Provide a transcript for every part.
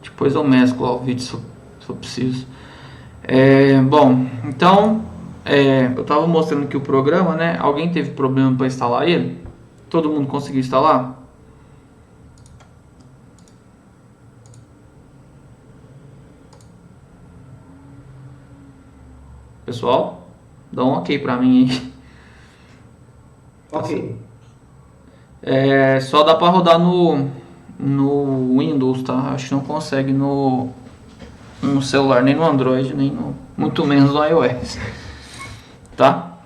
Depois eu mesclo lá o vídeo se eu preciso. Bom, então eu estava mostrando aqui o programa, né? Alguém teve problema para instalar ele? Todo mundo conseguiu instalar? Pessoal, dá um ok para mim aí. Ok. Só dá para rodar no Windows, tá? Acho que não consegue no celular, nem no Android, nem muito menos no iOS, tá?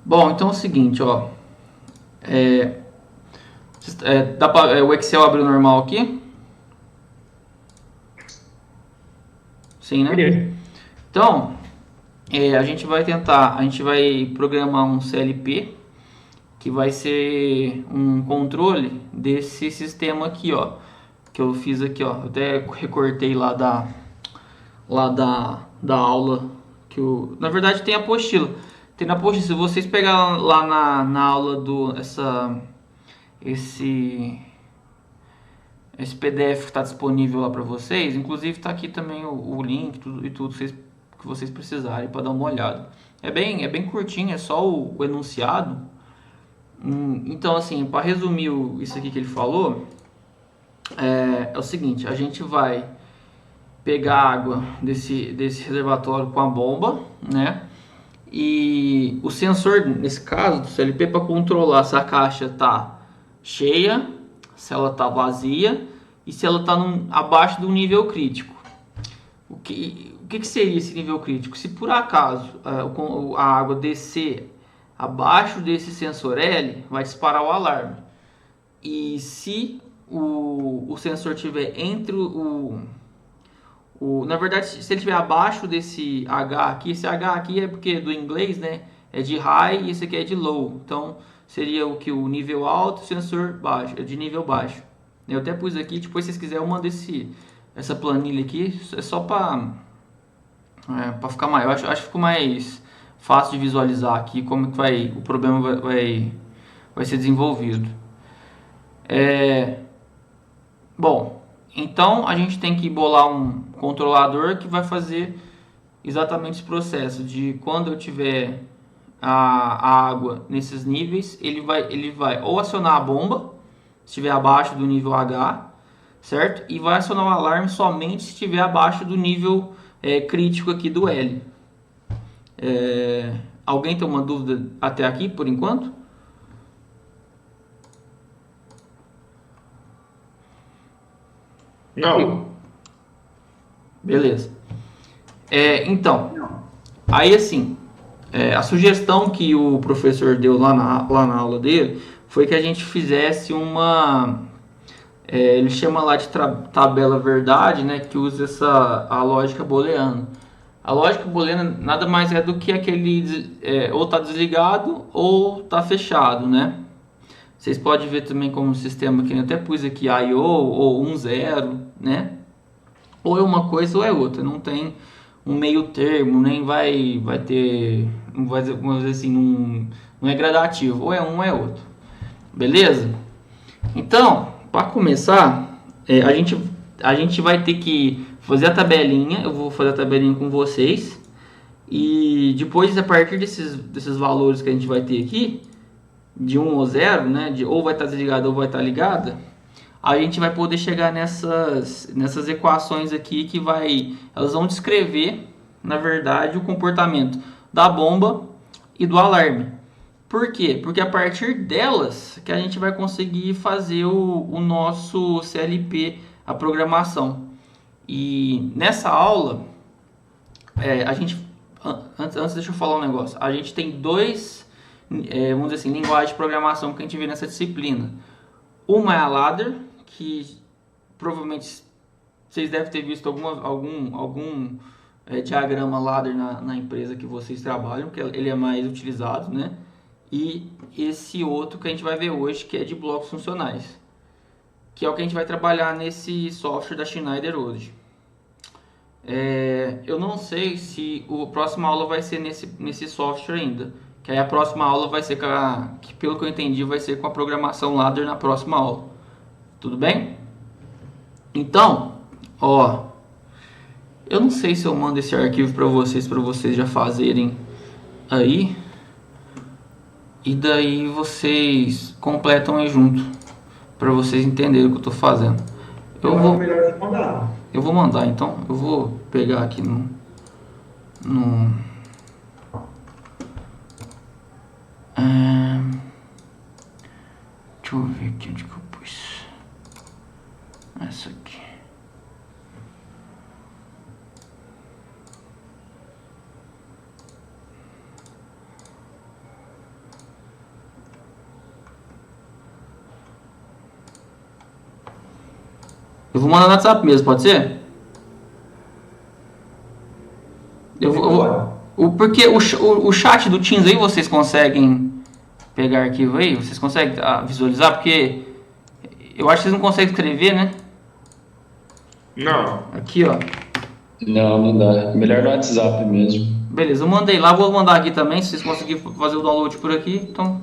Bom, então é o seguinte, ó. O Excel abriu normal aqui? Sim, né? Beleza. Então, a gente vai programar um CLP que vai ser um controle desse sistema aqui, ó, que eu fiz aqui, ó. Eu até recortei da aula na verdade tem a apostila. Tem na apostila, se vocês pegar lá na aula esse PDF que está disponível lá para vocês, inclusive está aqui também o link tudo que vocês precisarem para dar uma olhada. É bem curtinho, é só o enunciado. Então, assim, para resumir isso aqui que ele falou, é o seguinte: a gente vai pegar água desse reservatório com a bomba, né? E o sensor, nesse caso do CLP, para controlar se a caixa está cheia, se ela está vazia e se ela está abaixo do nível crítico. O que seria esse nível crítico? Se por acaso a água descer abaixo desse sensor L, vai disparar o alarme. E se o sensor estiver entre na verdade, se ele estiver abaixo desse H aqui, esse H aqui é porque do inglês, né? É de high e esse aqui é de low. Então seria o que? O nível alto, sensor baixo, é de nível baixo. Eu até pus aqui, depois se vocês quiserem eu mando essa planilha aqui, é só para ficar maior. Acho que ficou mais fácil de visualizar aqui como que o problema vai ser desenvolvido. Bom, então a gente tem que bolar um controlador que vai fazer exatamente esse processo de quando eu tiver a água nesses níveis, ele vai ou acionar a bomba se estiver abaixo do nível H, certo? E vai acionar o alarme somente se estiver abaixo do nível crítico aqui do L. Alguém tem uma dúvida até aqui por enquanto? Não. Beleza. Então, aí assim, a sugestão que o professor deu lá na aula dele foi que a gente fizesse ele chama lá de tabela verdade, né, que usa a lógica booleana. A lógica booleana nada mais é do que aquele ou está desligado ou está fechado, né? Vocês podem ver também como sistema que eu até pus aqui I/O ou 1/0, né? Ou é uma coisa ou é outra, não tem um meio termo, nem vai ter, vamos dizer assim, não é gradativo, ou é um ou é outro. Beleza? Então, para começar, a gente vai ter que fazer a tabelinha, eu vou fazer a tabelinha com vocês, e depois, a partir desses valores que a gente vai ter aqui, de 1 ou 0, né, ou vai estar desligada ou vai estar ligada, a gente vai poder chegar nessas equações aqui elas vão descrever, na verdade, o comportamento da bomba e do alarme. Por quê? Porque a partir delas que a gente vai conseguir fazer o nosso CLP, a programação. E nessa aula, antes deixa eu falar um negócio. A gente tem vamos dizer assim, linguagens de programação que a gente vê nessa disciplina. Uma é a ladder, que provavelmente vocês devem ter visto algum diagrama ladder na empresa que vocês trabalham, que ele é mais utilizado, né? E esse outro que a gente vai ver hoje, que é de blocos funcionais, que é o que a gente vai trabalhar nesse software da Schneider hoje. Eu não sei se a próxima aula vai ser nesse software ainda, que aí a próxima aula vai ser que pelo que eu entendi vai ser com a programação ladder na próxima aula. Tudo bem? Então, ó, eu não sei se eu mando esse arquivo para vocês já fazerem aí. E daí vocês completam aí junto, para vocês entenderem o que eu tô fazendo. Melhor você mandar. Eu vou mandar, então eu vou pegar aqui no deixa eu ver aqui onde que eu pus. Essa aqui. Eu vou mandar no WhatsApp mesmo, pode ser? Porque o chat do Teams aí vocês conseguem pegar arquivo aí? Vocês conseguem visualizar? Porque eu acho que vocês não conseguem escrever, né? Não. Aqui, ó. Não dá. Melhor no WhatsApp mesmo. Beleza, eu mandei lá, vou mandar aqui também. Se vocês conseguirem fazer o download por aqui, então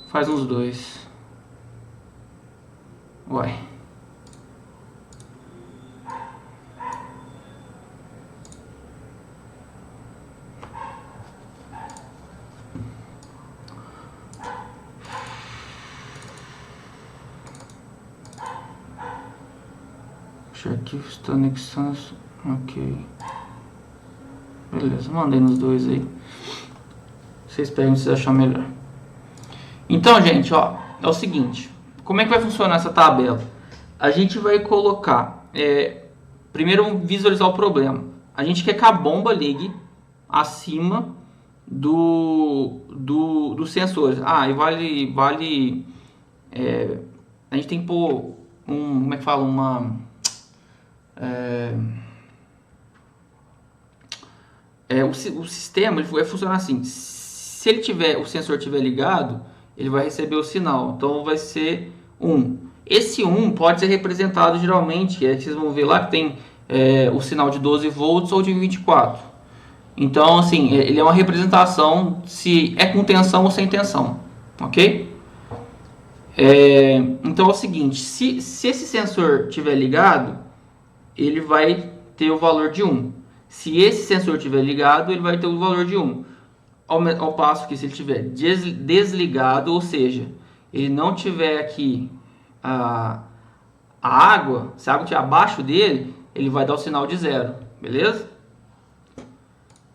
faz uns dois. Uai. Arquivo está anexando. Ok. Beleza, mandei nos dois aí. Vocês pegam se vocês achar melhor. Então, gente, ó, é o seguinte. Como é que vai funcionar essa tabela? A gente vai colocar... primeiro, vamos visualizar o problema. A gente quer que a bomba ligue acima dos sensores. E vale a gente tem que pôr como é que fala? O sistema ele vai funcionar assim. Se o sensor estiver ligado, ele vai receber o sinal. Então vai ser 1. Esse 1 pode ser representado geralmente, vocês vão ver lá que tem o sinal de 12 volts ou de 24. Então, assim, ele é uma representação se é com tensão ou sem tensão, ok? Então é o seguinte, se esse sensor estiver ligado, ele vai ter o valor de 1. Se esse sensor estiver ligado, ele vai ter o valor de 1. Ao passo que se ele estiver desligado, ou seja, ele não tiver aqui a água, se a água estiver abaixo dele, ele vai dar o sinal de 0, beleza?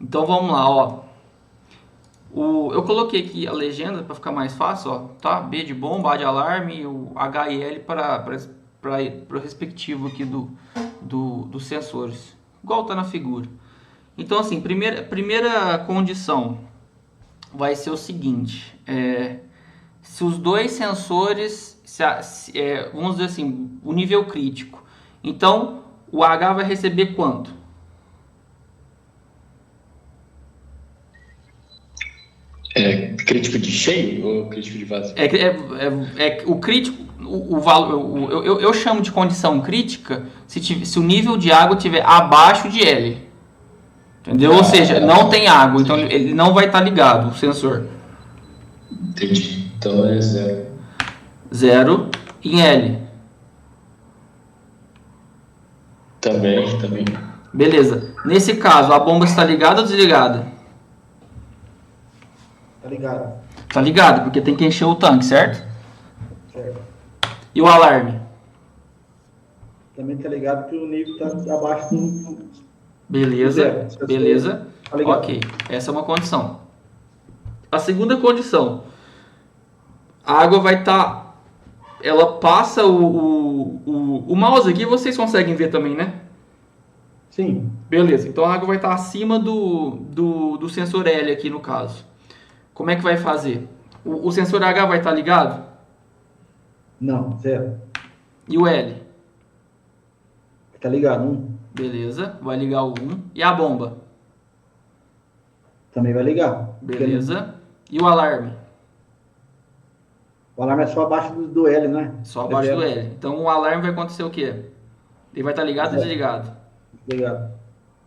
Então vamos lá, ó. Eu coloquei aqui a legenda para ficar mais fácil, ó, tá? B de bomba, A de alarme, o H e L para o respectivo aqui dos sensores, igual tá na figura. Então, assim, primeira condição vai ser o seguinte: se os dois sensores, vamos dizer assim, o nível crítico. Então, o H vai receber quanto? Crítico de cheio ou crítico de vazio? O crítico, o valor, eu chamo de condição crítica se o nível de água estiver abaixo de L. Entendeu? Ou seja, não tem água, então ele não vai estar ligado, o sensor. Entendi. Então é 0. 0 em L. Também. Beleza. Nesse caso, a bomba está ligada ou desligada? Tá ligado? Tá ligado, porque tem que encher o tanque, certo? Certo. E o alarme? Também tá ligado que o nível tá abaixo do... Beleza, beleza. Tá ligado. Ok, essa é uma condição. A segunda condição. A água vai estar... ela passa o mouse aqui, vocês conseguem ver também, né? Sim. Beleza, então a água vai estar acima do sensor L aqui no caso. Como é que vai fazer? O sensor H vai estar ligado? Não, 0. E o L? Tá ligado? 1. Beleza, vai ligar o 1. E a bomba? Também vai ligar. Beleza. E o alarme? O alarme é só abaixo do L, né? Só abaixo do L. Então o alarme vai acontecer o quê? Ele vai estar ligado ou desligado? Ligado.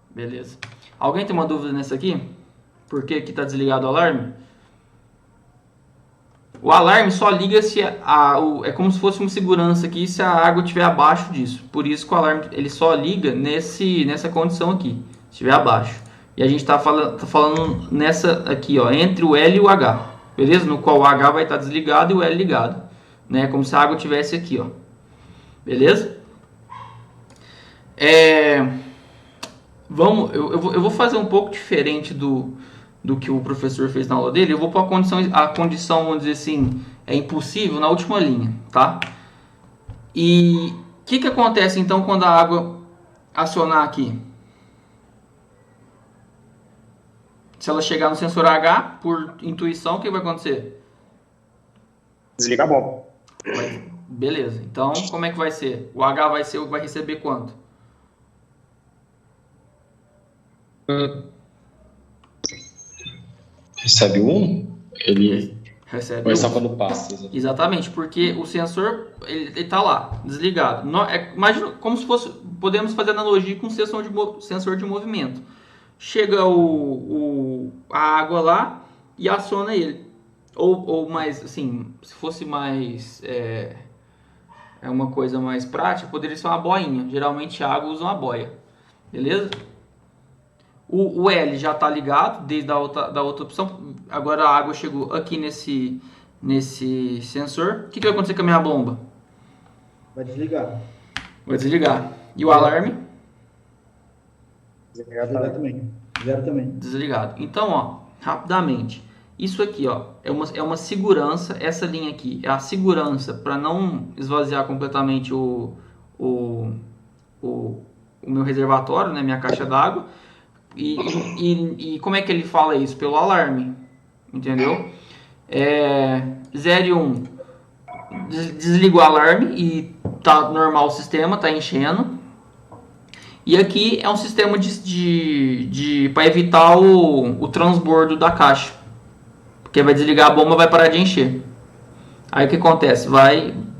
Beleza. Alguém tem uma dúvida nessa aqui? Por que está desligado o alarme? O alarme só liga se é como se fosse uma segurança aqui se a água estiver abaixo disso. Por isso que o alarme ele só liga nessa condição aqui, se estiver abaixo. E a gente está falando nessa aqui, ó, entre o L e o H, beleza? No qual o H vai estar desligado e o L ligado, né? Como se a água estivesse aqui, ó, beleza? Eu vou fazer um pouco diferente do que o professor fez na aula dele. Eu vou pôr a condição, vamos dizer assim, é impossível na última linha, tá? E o que acontece então quando a água acionar aqui? Se ela chegar no sensor H, por intuição, o que vai acontecer? Desliga a bomba. Beleza. Então, como é que vai ser? O H vai receber quanto? Recebe 1, ele Recebe vai só 1. quando passa. Exatamente, porque o sensor ele tá lá, desligado. Imagina como se fosse, podemos fazer analogia com um sensor de movimento. Chega a água lá e aciona ele. Ou mais, assim, se fosse mais uma coisa mais prática, poderia ser uma boinha. Geralmente a água usa uma boia, beleza? O L já está ligado desde da outra opção. Agora a água chegou aqui nesse sensor. O que vai acontecer com a minha bomba? Vai desligar. Vai desligar. E o alarme? Desligar também. Zero também. Desligado. Então, ó, rapidamente. Isso aqui, ó, é uma segurança. Essa linha aqui é a segurança para não esvaziar completamente o meu reservatório, né, minha caixa d'água. E como é que ele fala isso? Pelo alarme, entendeu? 0 e 1 desliga o alarme e tá normal o sistema, tá enchendo. E aqui é um sistema para evitar o transbordo da caixa, porque vai desligar a bomba, vai parar de encher. Aí o que acontece?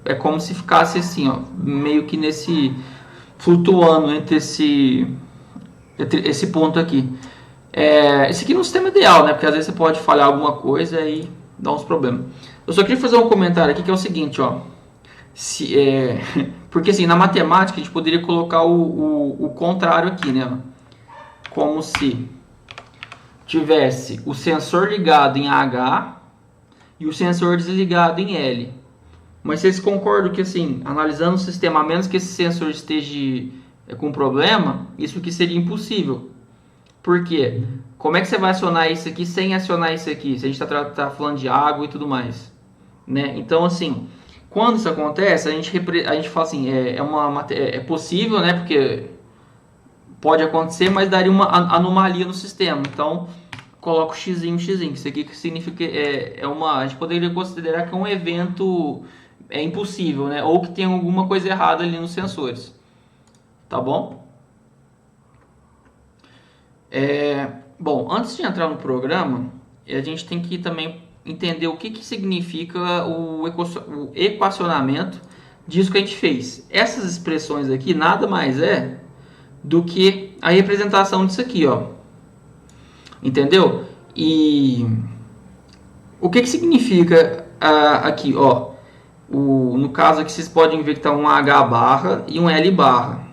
É como se ficasse assim, ó, meio que flutuando entre esse ponto aqui. Esse aqui no sistema ideal, né? Porque às vezes você pode falhar alguma coisa e dar uns problemas. Eu só queria fazer um comentário aqui que é o seguinte, ó. Porque assim, na matemática a gente poderia colocar o contrário aqui, né? Como se tivesse o sensor ligado em H e o sensor desligado em L. Mas vocês concordam que assim, analisando o sistema, a menos que esse sensor esteja com problema, isso aqui seria impossível. Por quê? Como é que você vai acionar isso aqui sem acionar isso aqui? Se a gente está falando de água e tudo mais, né? Então, assim, quando isso acontece, a gente fala assim, é possível, né? Porque pode acontecer, mas daria uma anomalia no sistema. Então, coloca o xzinho. Isso aqui significa a gente poderia considerar que é um evento impossível, né? Ou que tem alguma coisa errada ali nos sensores. Tá bom? Bom, antes de entrar no programa, a gente tem que também entender o que significa o equacionamento disso que a gente fez. Essas expressões aqui nada mais é do que a representação disso aqui, ó. Entendeu? E o que significa aqui, ó? No caso aqui vocês podem ver que está um H barra e um L barra.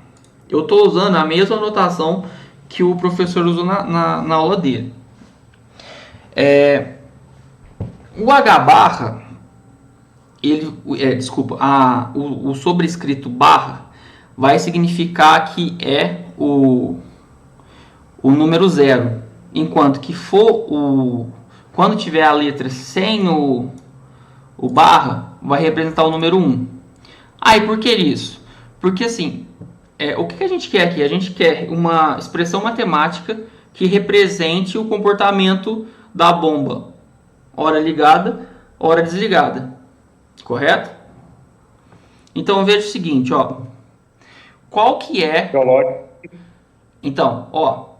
Eu estou usando a mesma notação que o professor usou na aula dele. O H barra, o sobrescrito barra vai significar que é o número 0, enquanto que quando tiver a letra sem o barra, vai representar o número 1. E por que isso? Porque assim, o que a gente quer aqui? A gente quer uma expressão matemática que represente o comportamento da bomba, hora ligada, hora desligada, correto? Então veja o seguinte, ó, qual que é? Então, ó,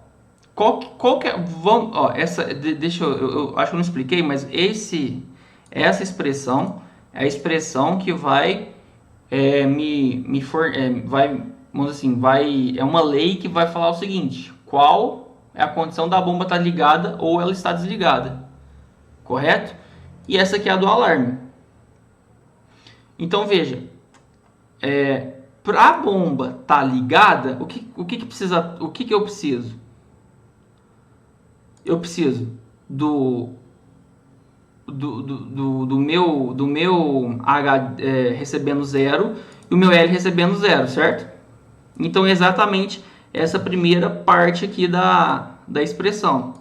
qual que é? Vamos, ó, deixa eu acho que eu não expliquei, mas essa expressão é a expressão que vai vamos assim, é uma lei que vai falar o seguinte: qual é a condição da bomba estar ligada ou ela está desligada, correto? E essa aqui é a do alarme. Então veja, para a bomba estar ligada, o que precisa, o que eu preciso? Eu preciso do meu H recebendo 0 e o meu L recebendo 0, certo? Então é exatamente essa primeira parte aqui da expressão,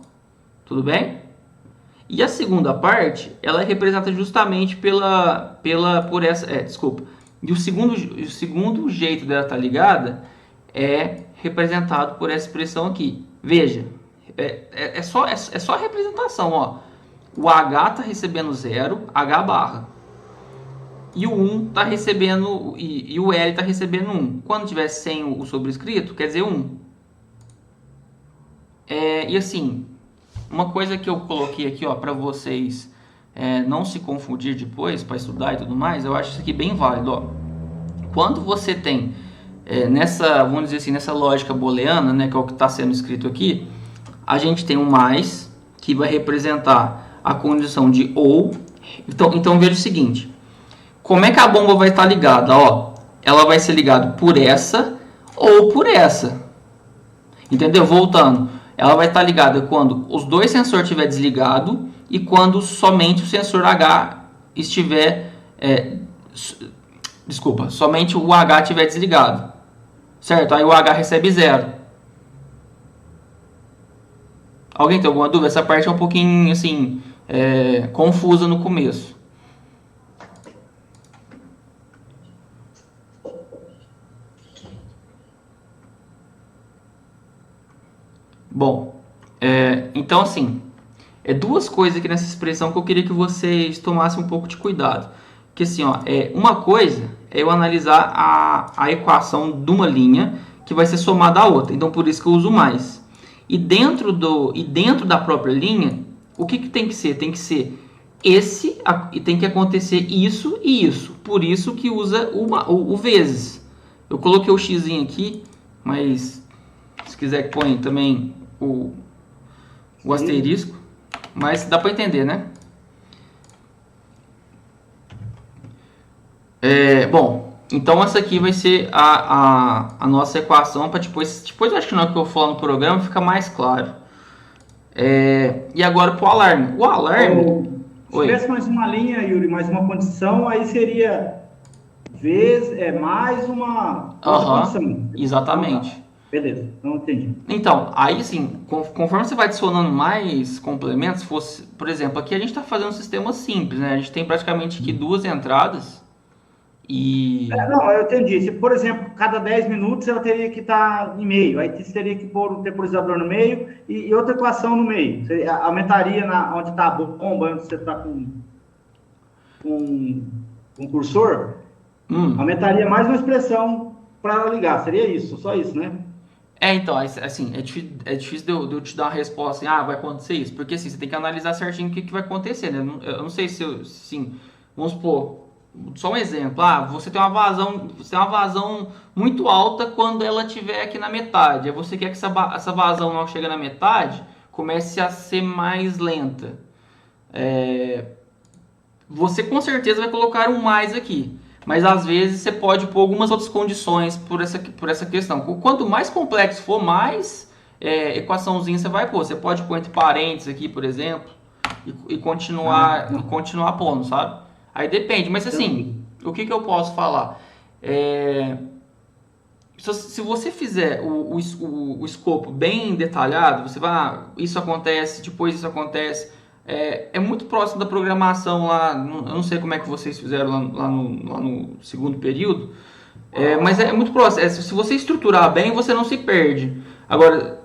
tudo bem? E a segunda parte, ela é representada justamente por essa, desculpa. E o segundo jeito dela estar ligada é representado por essa expressão aqui. Veja, é só a representação, ó. O H está recebendo 0, H barra. E o 1 está recebendo, e o L está recebendo 1. Quando tiver sem o sobrescrito, quer dizer 1. E assim, uma coisa que eu coloquei aqui, ó, para vocês não se confundir depois, para estudar e tudo mais, eu acho isso aqui bem válido, ó. Quando você tem, vamos dizer assim, nessa lógica booleana, né, que é o que está sendo escrito aqui, a gente tem um mais, que vai representar a condição de ou. Então veja o seguinte, como é que a bomba vai estar ligada? Ó, ela vai ser ligada por essa ou por essa, entendeu? Voltando, ela vai estar ligada quando os dois sensores estiver desligado e quando somente o sensor H estiver, somente o H estiver desligado, certo? Aí o H recebe 0. Alguém tem alguma dúvida? Essa parte é um pouquinho assim confusa no começo. Bom, então assim, duas coisas aqui nessa expressão que eu queria que vocês tomassem um pouco de cuidado. Que assim, ó, uma coisa é eu analisar a equação de uma linha que vai ser somada à outra. Então por isso que eu uso mais. E dentro da própria linha, o que tem que ser? Tem que ser e tem que acontecer isso e isso. Por isso que usa o vezes. Eu coloquei o x aqui, mas se quiser que põe também o asterisco. Mas dá para entender, né? Bom, então essa aqui vai ser a nossa equação para depois eu acho que na hora que eu for no programa fica mais claro. E agora para o alarme. O alarme... Se tivesse mais uma linha, Yuri, mais uma condição, aí seria mais uma condição. Exatamente. Beleza, não entendi. Então, aí assim, conforme você vai adicionando mais complementos, por exemplo, aqui a gente está fazendo um sistema simples, né? A gente tem praticamente aqui 2 entradas e... Não, eu entendi. Se, por exemplo, cada 10 minutos ela teria que estar em meio, aí você teria que pôr um temporizador no meio e outra equação no meio. Você aumentaria onde está a bomba, onde você está com cursor, aumentaria mais uma expressão para ela ligar. Seria isso, só isso, né? Então, assim, é difícil de eu te dar uma resposta assim, vai acontecer isso, porque assim, você tem que analisar certinho o que vai acontecer, né? Eu não sei se vamos supor, só um exemplo, você tem uma vazão muito alta quando ela estiver aqui na metade, aí você quer que essa vazão, não chega na metade, comece a ser mais lenta. Você com certeza vai colocar um mais aqui. Mas às vezes você pode pôr algumas outras condições por essa questão. Quanto mais complexo for, mais equaçãozinha você vai pôr. Você pode pôr entre parênteses aqui, por exemplo, e continuar pondo, sabe? Aí depende. Mas assim, o que eu posso falar? Se você fizer o escopo bem detalhado, você vai, isso acontece, depois isso acontece. É muito próximo da programação lá, eu não sei como é que vocês fizeram lá no segundo período, mas é muito próximo. Se você estruturar bem, você não se perde. Agora,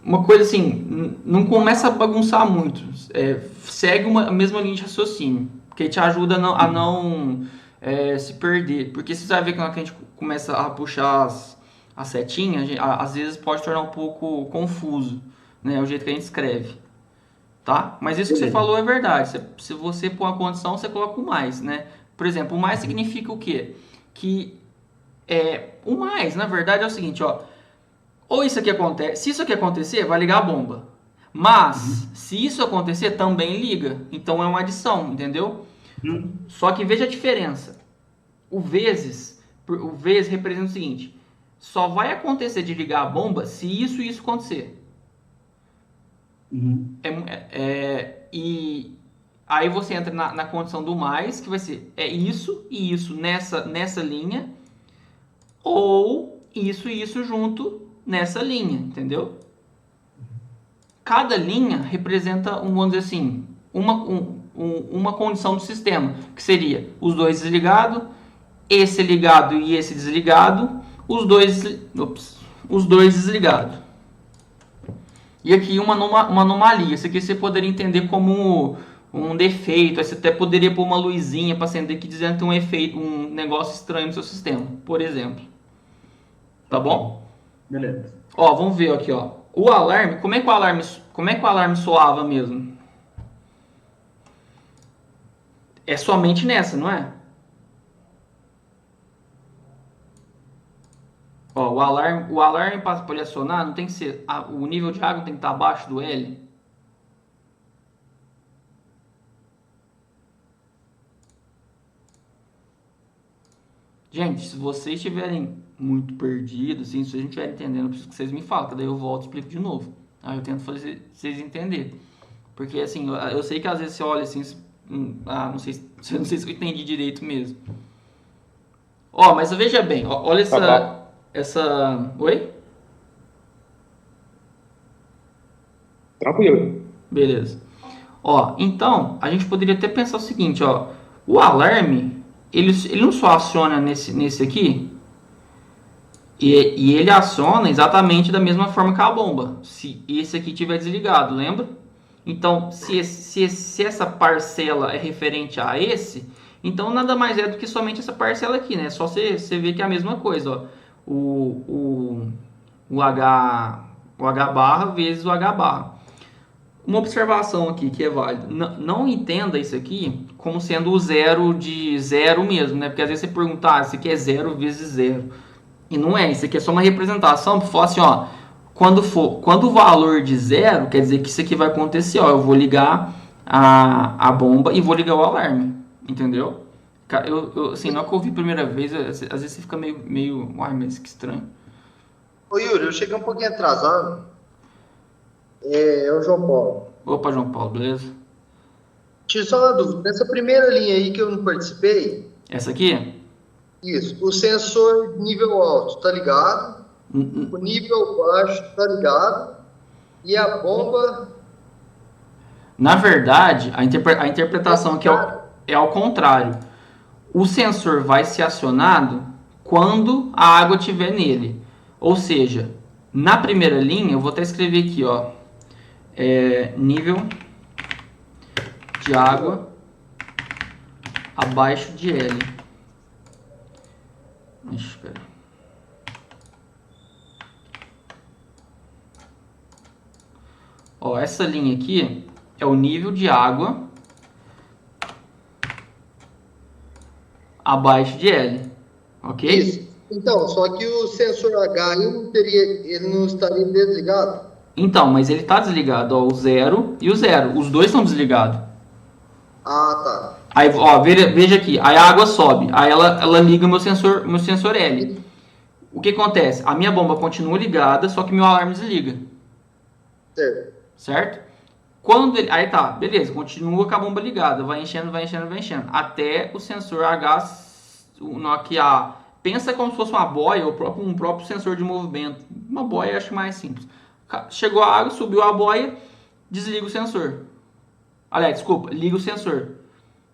uma coisa assim, não começa a bagunçar muito, segue a mesma linha de raciocínio, que te ajuda a não se perder, porque você vai ver que quando a gente começa a puxar as setinhas, às vezes pode tornar um pouco confuso, né, o jeito que a gente escreve. Tá? Mas isso que você falou é verdade. Se você pôr uma condição, você coloca o mais, né? Por exemplo, o mais significa o quê? Que o mais, na verdade, é o seguinte, ó. Ou isso aqui acontece, se isso aqui acontecer, vai ligar a bomba. Mas, se isso acontecer, também liga. Então é uma adição, entendeu? Só que veja a diferença. o vezes representa o seguinte, só vai acontecer de ligar a bomba se isso e isso acontecer. Uhum. E aí você entra na condição do mais, que vai ser isso e isso nessa linha, ou isso e isso junto nessa linha, entendeu? Cada linha representa, vamos dizer assim, uma condição do sistema, que seria os dois desligados, esse ligado e esse desligado, os dois desligados. E aqui uma anomalia. Isso aqui você poderia entender como um defeito. Aí você até poderia pôr uma luzinha para acender aqui dizendo que tem um efeito, um negócio estranho no seu sistema, por exemplo. Tá bom? Beleza. Ó, vamos ver aqui, ó. O alarme, como é que o alarme soava mesmo? É somente nessa, não é? Ó, o alarme para ele acionar não tem que ser, o nível de água tem que estar abaixo do L. Gente, se vocês estiverem muito perdidos, assim, se vocês não estiverem entendendo, eu preciso que vocês me falem, que daí eu volto e explico de novo. Aí eu tento fazer vocês entenderem. Porque, assim, eu sei que às vezes você olha assim, não sei se eu entendi direito mesmo. Ó, mas veja bem, ó, olha essa... Oi? Tranquilo. Beleza. Ó, então, a gente poderia até pensar o seguinte, ó. O alarme, ele não só aciona nesse aqui, e ele aciona exatamente da mesma forma que a bomba, se esse aqui tiver desligado, lembra? Então, se essa parcela é referente a esse, então nada mais é do que somente essa parcela aqui, né? Só você ver que é a mesma coisa, ó. O H barra vezes o H barra. Uma observação aqui que é válida. Não entenda isso aqui como sendo o zero de zero mesmo, né? Porque às vezes você pergunta, isso aqui é zero vezes zero. E não é, isso aqui é só uma representação para falar assim, ó. Quando o valor de zero, quer dizer que isso aqui vai acontecer, ó. Eu vou ligar a bomba e vou ligar o alarme. Entendeu? Assim, na hora que eu ouvi a primeira vez, às vezes você fica meio, uai, mas que estranho. Ô Yuri, eu cheguei um pouquinho atrasado. É o João Paulo. Opa, João Paulo, beleza? Tinha só uma dúvida. Nessa primeira linha aí que eu não participei, Essa aqui? isso, o sensor nível alto tá ligado, o nível baixo tá ligado, e a bomba... Na verdade, a interpretação aqui é ao contrário. O sensor vai ser acionado quando a água estiver nele. Ou seja, na primeira linha, eu vou até escrever aqui, ó. Nível de água abaixo de L. Espera. Ó, essa linha aqui é o nível de água abaixo de L, ok? Isso. Então, só que o sensor H ele não estaria desligado? Então, mas ele está desligado, ó, o 0 e o 0. Os dois estão desligados. Ah, tá. Aí, ó, veja aqui, aí a água sobe, aí ela liga meu sensor L. O que acontece? A minha bomba continua ligada, só que meu alarme desliga. Certo. Certo? Quando ele, aí tá, beleza, continua com a bomba ligada, vai enchendo, até o sensor H, pensa como se fosse uma boia ou um próprio sensor de movimento. Uma boia eu acho mais simples. Chegou a água, subiu a boia, desliga o sensor. Aliás, desculpa, liga o sensor.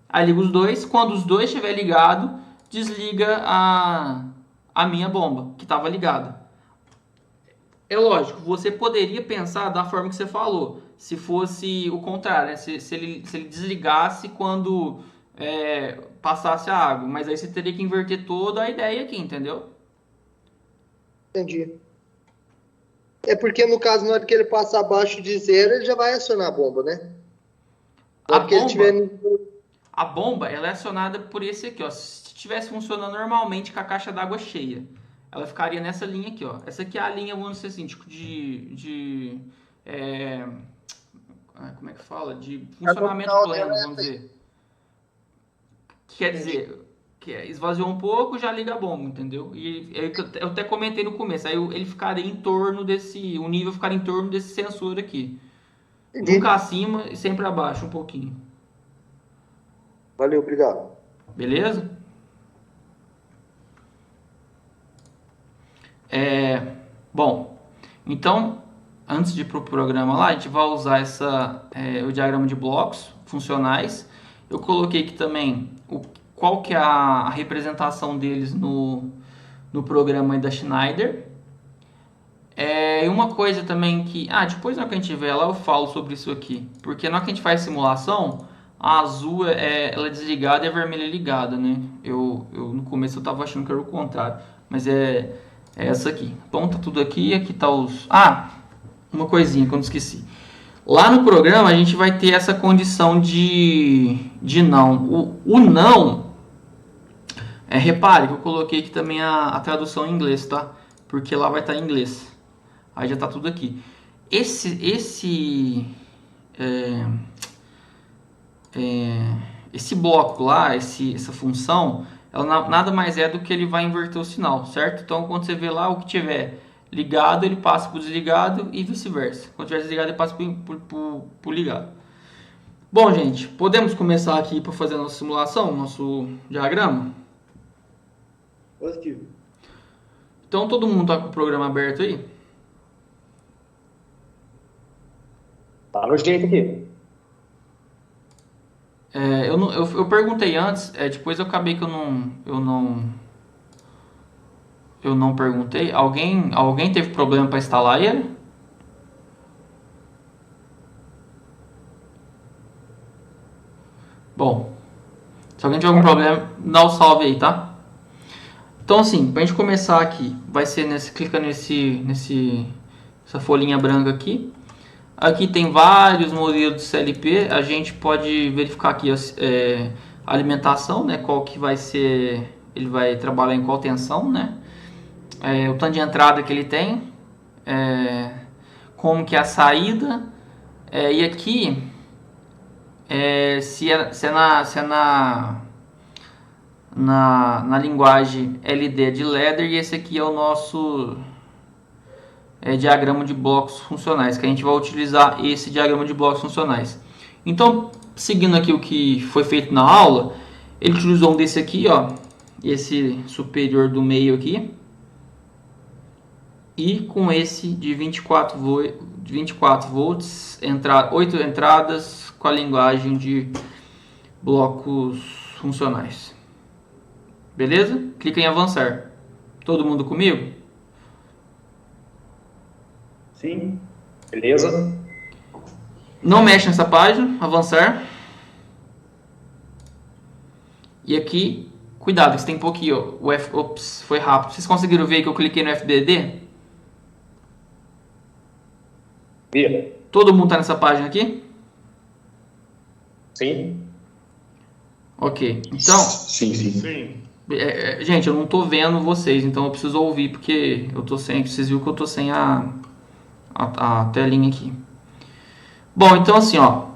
Aí liga os dois, quando os dois estiver ligado, desliga a minha bomba, que estava ligada. É lógico, você poderia pensar da forma que você falou, se fosse o contrário, né? se ele desligasse quando passasse a água, mas aí você teria que inverter toda a ideia aqui, entendeu? Entendi. É porque, no caso, na hora que ele passar abaixo de 0, ele já vai acionar a bomba, né? A bomba ela é acionada por esse aqui, ó. Se estivesse funcionando normalmente com a caixa d'água cheia, ela ficaria nessa linha aqui, ó. Essa aqui é a linha, vamos dizer assim, como é que fala? De funcionamento pleno, vamos dizer. Quer esvaziou um pouco, já liga a bomba, entendeu? E eu até comentei no começo, aí ele ficaria em torno desse, o nível ficaria em torno desse sensor aqui. Entendi. Nunca acima e sempre abaixo um pouquinho. Valeu, obrigado. Beleza? Bom, então, antes de ir para o programa lá, a gente vai usar o diagrama de blocos funcionais. Eu coloquei aqui também qual que é a representação deles no programa aí da Schneider. E uma coisa também que... depois na hora que a gente tiver lá eu falo sobre isso aqui. Porque na hora que a gente faz simulação, a azul ela é desligada e a vermelha é ligada, né? No começo eu estava achando que era o contrário. Mas é essa aqui. Então tá tudo aqui. Aqui tá os... uma coisinha que eu não esqueci. Lá no programa a gente vai ter essa condição de não. O não... repare que eu coloquei aqui também a tradução em inglês, tá? Porque lá vai estar em inglês. Aí já tá tudo aqui. Esse bloco lá, essa função, ela nada mais é do que ele vai inverter o sinal, certo? Então quando você vê lá o que tiver ligado, ele passa para o desligado e vice-versa. Quando tiver desligado, ele passa para o ligado. Bom, gente, podemos começar aqui para fazer a nossa simulação, nosso diagrama? Positivo. Então todo mundo está com o programa aberto aí? Tá no jeito aqui. Eu perguntei antes, depois eu acabei que eu não perguntei. Alguém teve problema para instalar ele? Bom, se alguém tiver algum problema, dá o salve aí, tá? Então assim, pra gente começar aqui, vai ser clica essa folhinha branca aqui. Aqui tem vários modelos de CLP, a gente pode verificar aqui a alimentação, né? Qual que vai ser, ele vai trabalhar em qual tensão, né? O tanto de entrada que ele tem, como que é a saída, e aqui se é na linguagem LD de ladder, e esse aqui é o nosso diagrama de blocos funcionais, que a gente vai utilizar esse diagrama de blocos funcionais. Então, seguindo aqui o que foi feito na aula, ele utilizou um desse aqui, ó, esse superior do meio aqui, e com esse de 24 volts, 8 entradas, com a linguagem de blocos funcionais. Beleza? Clica em avançar. Todo mundo comigo? Sim. Beleza? Não mexe nessa página, avançar. E aqui, cuidado, que você tem que pôr aqui, ó, ops, foi rápido. Vocês conseguiram ver que eu cliquei no FDD? Vira. Todo mundo tá nessa página aqui? Sim. Ok, então... Sim. gente, eu não tô vendo vocês, então eu preciso ouvir, porque eu tô sem... Vocês viram que eu tô sem a telinha aqui. Bom, então assim, ó,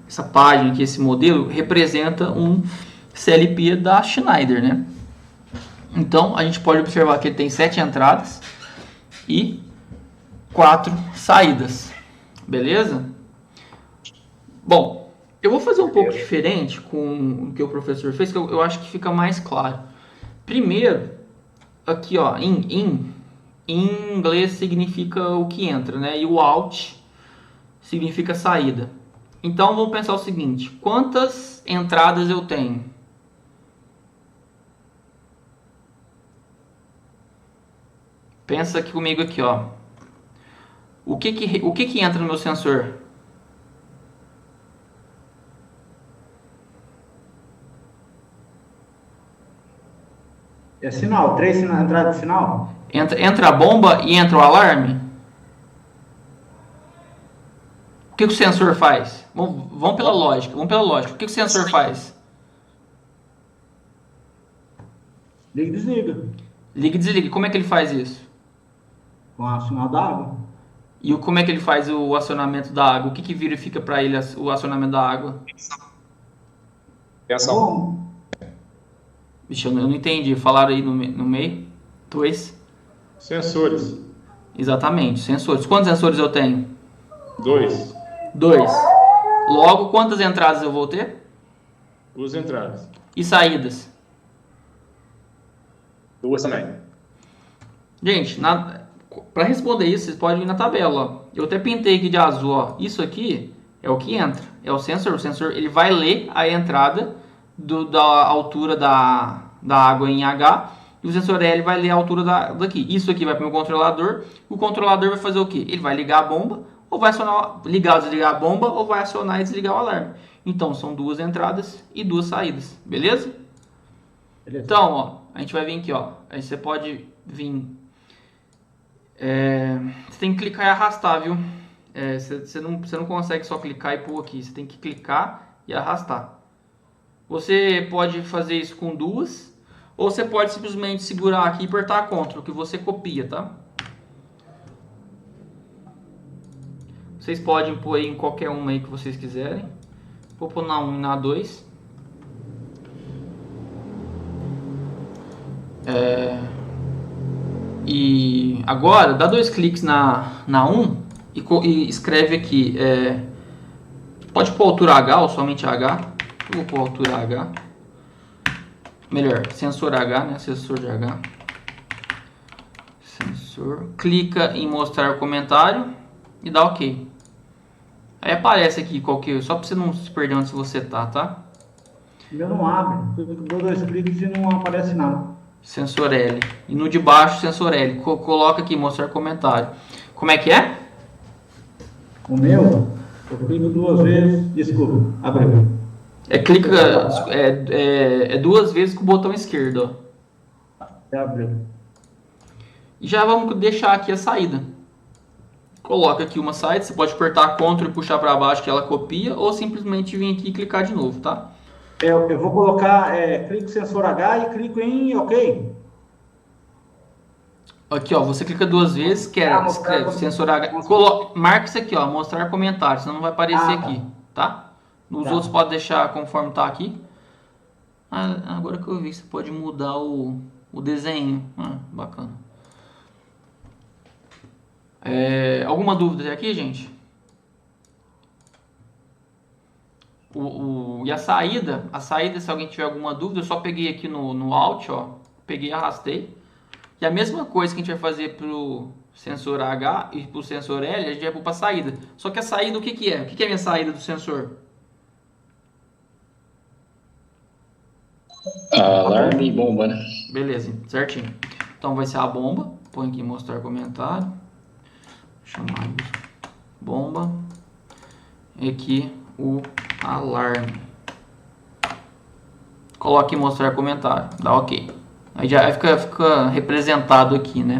essa página aqui, esse modelo representa um CLP da Schneider, né? Então a gente pode observar que ele tem 7 entradas e 4 saídas, beleza? Bom, eu vou fazer um pouco diferente com o que o professor fez, que eu acho que fica mais claro. Primeiro, aqui ó, em inglês significa o que entra, né? E o out significa saída. Então vamos pensar o seguinte: quantas entradas eu tenho? Pensa aqui comigo aqui, ó. O que entra no meu sensor? É sinal, 3 entradas de sinal? Entra a bomba e entra o alarme? O que o sensor faz? Vamos pela lógica. O que o sensor faz? Liga e desliga. Liga e desliga. Como é que ele faz isso? Com o sinal d'água. E como é que ele faz o acionamento da água? O que verifica para ele o acionamento da água? Atenção. Bom, Vixe, eu não entendi. Falaram aí no meio? 2. Sensores. Exatamente, sensores. Quantos sensores eu tenho? 2. 2. Logo, quantas entradas eu vou ter? 2 entradas. E saídas? 2 também. Gente, para responder isso, vocês podem ir na tabela. Ó. Eu até pintei aqui de azul. Ó. Isso aqui é o que entra. É o sensor. O sensor ele vai ler a entrada da altura da água em H. E o sensor L vai ler a altura daqui. Isso aqui vai para o meu controlador. O controlador vai fazer o quê? Ele vai ligar a bomba, ou vai acionar, ligar ou desligar a bomba, ou vai acionar e desligar o alarme. Então, são 2 entradas e 2 saídas. Beleza? beleza. Então, ó, a gente vai vir aqui, ó. Aí você pode vir. Você tem que clicar e arrastar, viu? Você não consegue só clicar e pôr aqui. Você tem que clicar e arrastar. Você pode fazer isso com 2, ou você pode simplesmente segurar aqui e apertar Ctrl, que você copia, tá? Vocês podem pôr aí em qualquer uma aí que vocês quiserem. Vou pôr na 1 e na 2. E agora, dá 2 cliques na 1 e escreve aqui. Pode pôr altura H ou somente H. Eu vou pôr altura H. Melhor, sensor H, né? Sensor de H. Sensor. Clica em mostrar comentário e dá OK. Aí aparece aqui só para você não se perder onde você tá? O meu não abre. Eu dou 2 cliques e não aparece nada. Sensor L. E no de baixo, sensor L. Coloca aqui, mostrar comentário. Como é que é? O meu, eu clico 2 vezes. Desculpa, abriu. Clica 2 vezes com o botão esquerdo, ó. Abriu. E já vamos deixar aqui a saída. Coloca aqui uma saída, você pode apertar Ctrl e puxar para baixo que ela copia, ou simplesmente vir aqui e clicar de novo, tá? Eu vou colocar, clico sensor H e clico em OK. Aqui, ó, você clica 2 vezes, escreve sensor H, marca isso aqui, ó, mostrar comentário, senão não vai aparecer aqui, tá? Nos outros pode deixar conforme tá aqui. Agora que eu vi, você pode mudar o desenho. Bacana. Alguma dúvida até aqui, gente? E a saída, se alguém tiver alguma dúvida, eu só peguei aqui no Alt, ó, peguei e arrastei. E a mesma coisa que a gente vai fazer pro sensor H e pro sensor L, a gente vai pôr para saída. Só que a saída, o que é? O que é a minha saída do sensor? Alarme e bomba, né? Beleza, certinho. Então vai ser a bomba. Põe aqui mostrar comentário. Chamar bomba. E aqui o alarme. Coloque mostrar comentário. Dá OK. Aí já fica representado aqui, né?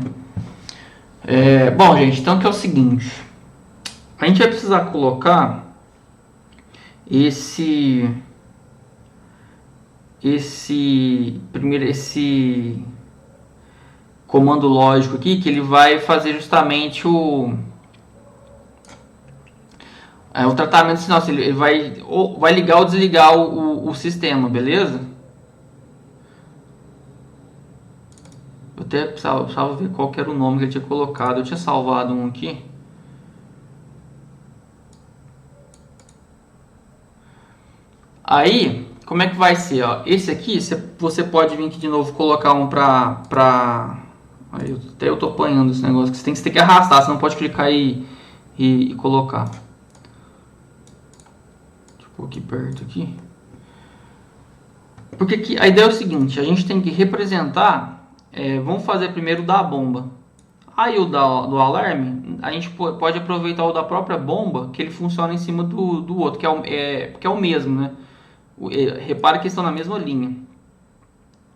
Bom, gente, então que é o seguinte. A gente vai precisar colocar esse comando lógico aqui, que ele vai fazer justamente o tratamento de sinal. Ele vai ligar ou desligar o sistema, beleza? Eu até precisava ver qual que era o nome que ele tinha colocado. Eu tinha salvado um aqui. Aí, como é que vai ser? Ó? Esse aqui, você pode vir aqui de novo colocar um até eu tô apanhando esse negócio. Você tem que arrastar, você não pode clicar e colocar. Deixa eu pôr aqui perto aqui. Porque aqui, a ideia é o seguinte, a gente tem que representar, vamos fazer primeiro o da bomba. Aí o do alarme, a gente pode aproveitar o da própria bomba, que ele funciona em cima do outro, que é o mesmo, né? Repara que estão na mesma linha.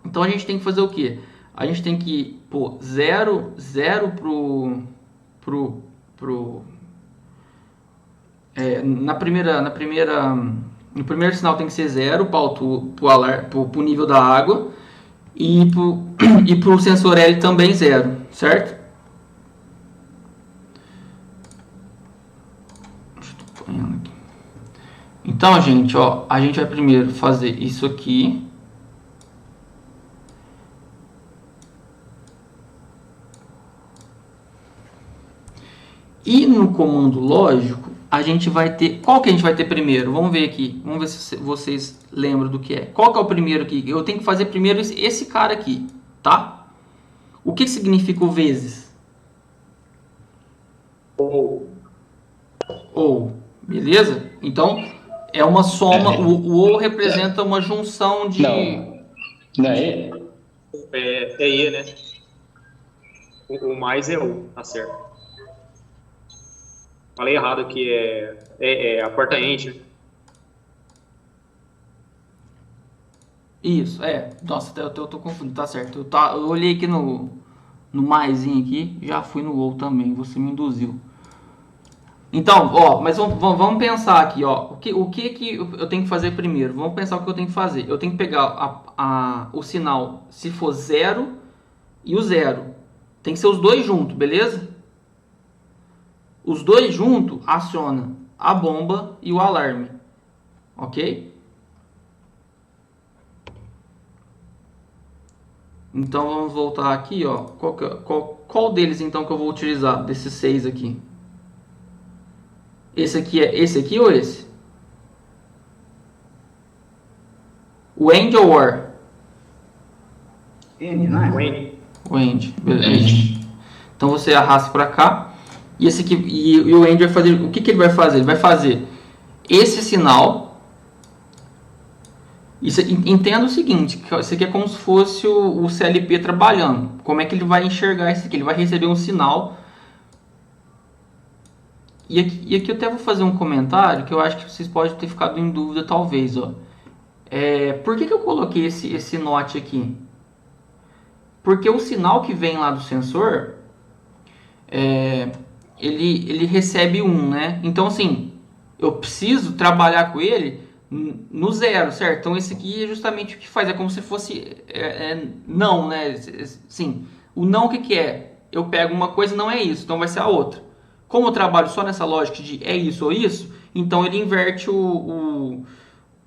Então a gente tem que fazer o que? A gente tem que pôr 0 no primeiro sinal tem que ser 0 pro nível da água, e pro sensor L também 0, certo? Então, gente, ó, a gente vai primeiro fazer isso aqui. E no comando lógico, a gente vai ter... Qual que a gente vai ter primeiro? Vamos ver aqui. Vamos ver se vocês lembram do que é. Qual que é o primeiro aqui? Eu tenho que fazer primeiro esse cara aqui, tá? O que significa o vezes? Ou, beleza? Então, é uma soma. O ou representa uma junção de... Não é? É E, né? O mais é O, tá certo. Falei errado aqui, é a porta ente. Isso, Nossa, eu tô confundindo, tá certo. Eu olhei aqui no maisinho aqui, já fui no ou também, você me induziu. Então, ó, mas vamos pensar aqui, ó. O que eu tenho que fazer primeiro? Vamos pensar o que eu tenho que fazer. Eu tenho que pegar o sinal, se for 0 e o 0. Tem que ser os dois juntos, beleza? Os dois juntos aciona a bomba e o alarme, ok? Então vamos voltar aqui, ó. Qual deles então que eu vou utilizar desses 6 aqui? Esse aqui é esse aqui ou esse? O AND ou OR? AND, não é? O AND, beleza. Então você arrasta para cá. E esse aqui, e o AND vai fazer, o que ele vai fazer? Ele vai fazer esse sinal. Entenda o seguinte, que isso aqui é como se fosse o CLP trabalhando. Como é que ele vai enxergar isso aqui? Ele vai receber um sinal. E aqui eu até vou fazer um comentário que eu acho que vocês podem ter ficado em dúvida talvez, ó. Por que eu coloquei esse note aqui? Porque o sinal que vem lá do sensor, ele recebe 1, né? Então, assim, eu preciso trabalhar com ele no 0, certo? Então, esse aqui é justamente o que faz. É como se fosse não, né? Sim, o não o que é? Eu pego uma coisa não é isso, então vai ser a outra. Como eu trabalho só nessa lógica de é isso ou isso, então ele inverte o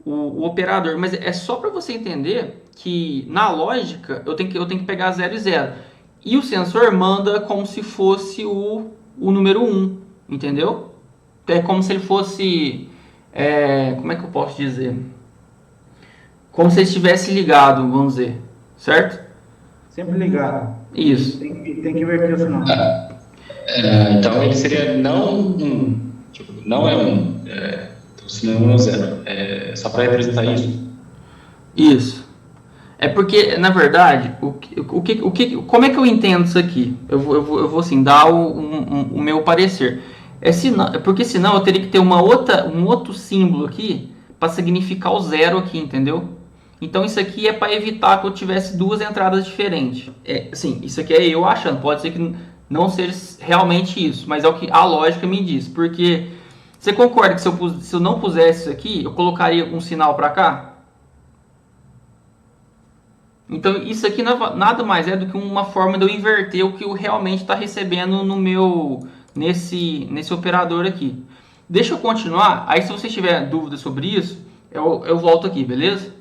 operador. Mas é só para você entender que na lógica eu tenho que pegar 0 e 0. E o sensor manda como se fosse o número 1, entendeu? É como se ele fosse... como é que eu posso dizer? Como se ele estivesse ligado, vamos dizer. Certo? Sempre ligado. Isso. Tem que inverter o sinal. Então ele seria não 1. Tipo, não é 1. Então se não é 0. Só para representar isso. Isso. É porque, na verdade, como é que eu entendo isso aqui? Eu vou assim, dar o meu parecer. Porque senão eu teria que ter um outro símbolo aqui para significar o 0 aqui, entendeu? Então isso aqui é para evitar que eu tivesse duas entradas diferentes. Assim, isso aqui é eu achando, pode ser que não seja realmente isso, mas é o que a lógica me diz. Porque você concorda que se eu não pusesse isso aqui, eu colocaria um sinal para cá? Então isso aqui nada mais é do que uma forma de eu inverter o que eu realmente está recebendo no meu nesse operador aqui. Deixa eu continuar, aí se você tiver dúvida sobre isso, eu volto aqui, beleza?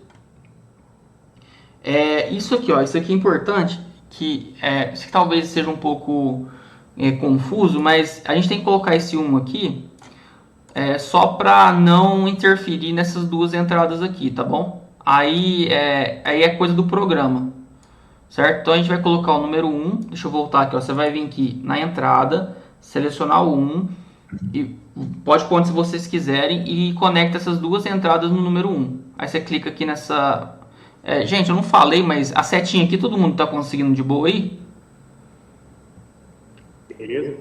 Isso aqui, ó, isso aqui é importante, que isso aqui talvez seja um pouco confuso, mas a gente tem que colocar esse 1 aqui só para não interferir nessas duas entradas aqui, tá bom? Aí é coisa do programa, certo? Então a gente vai colocar o número 1, deixa eu voltar aqui, ó, você vai vir aqui na entrada, selecionar o 1, e pode pôr se vocês quiserem, e conecta essas duas entradas no número 1. Aí você clica aqui nessa... gente, eu não falei, mas a setinha aqui, todo mundo tá conseguindo de boa aí? Beleza?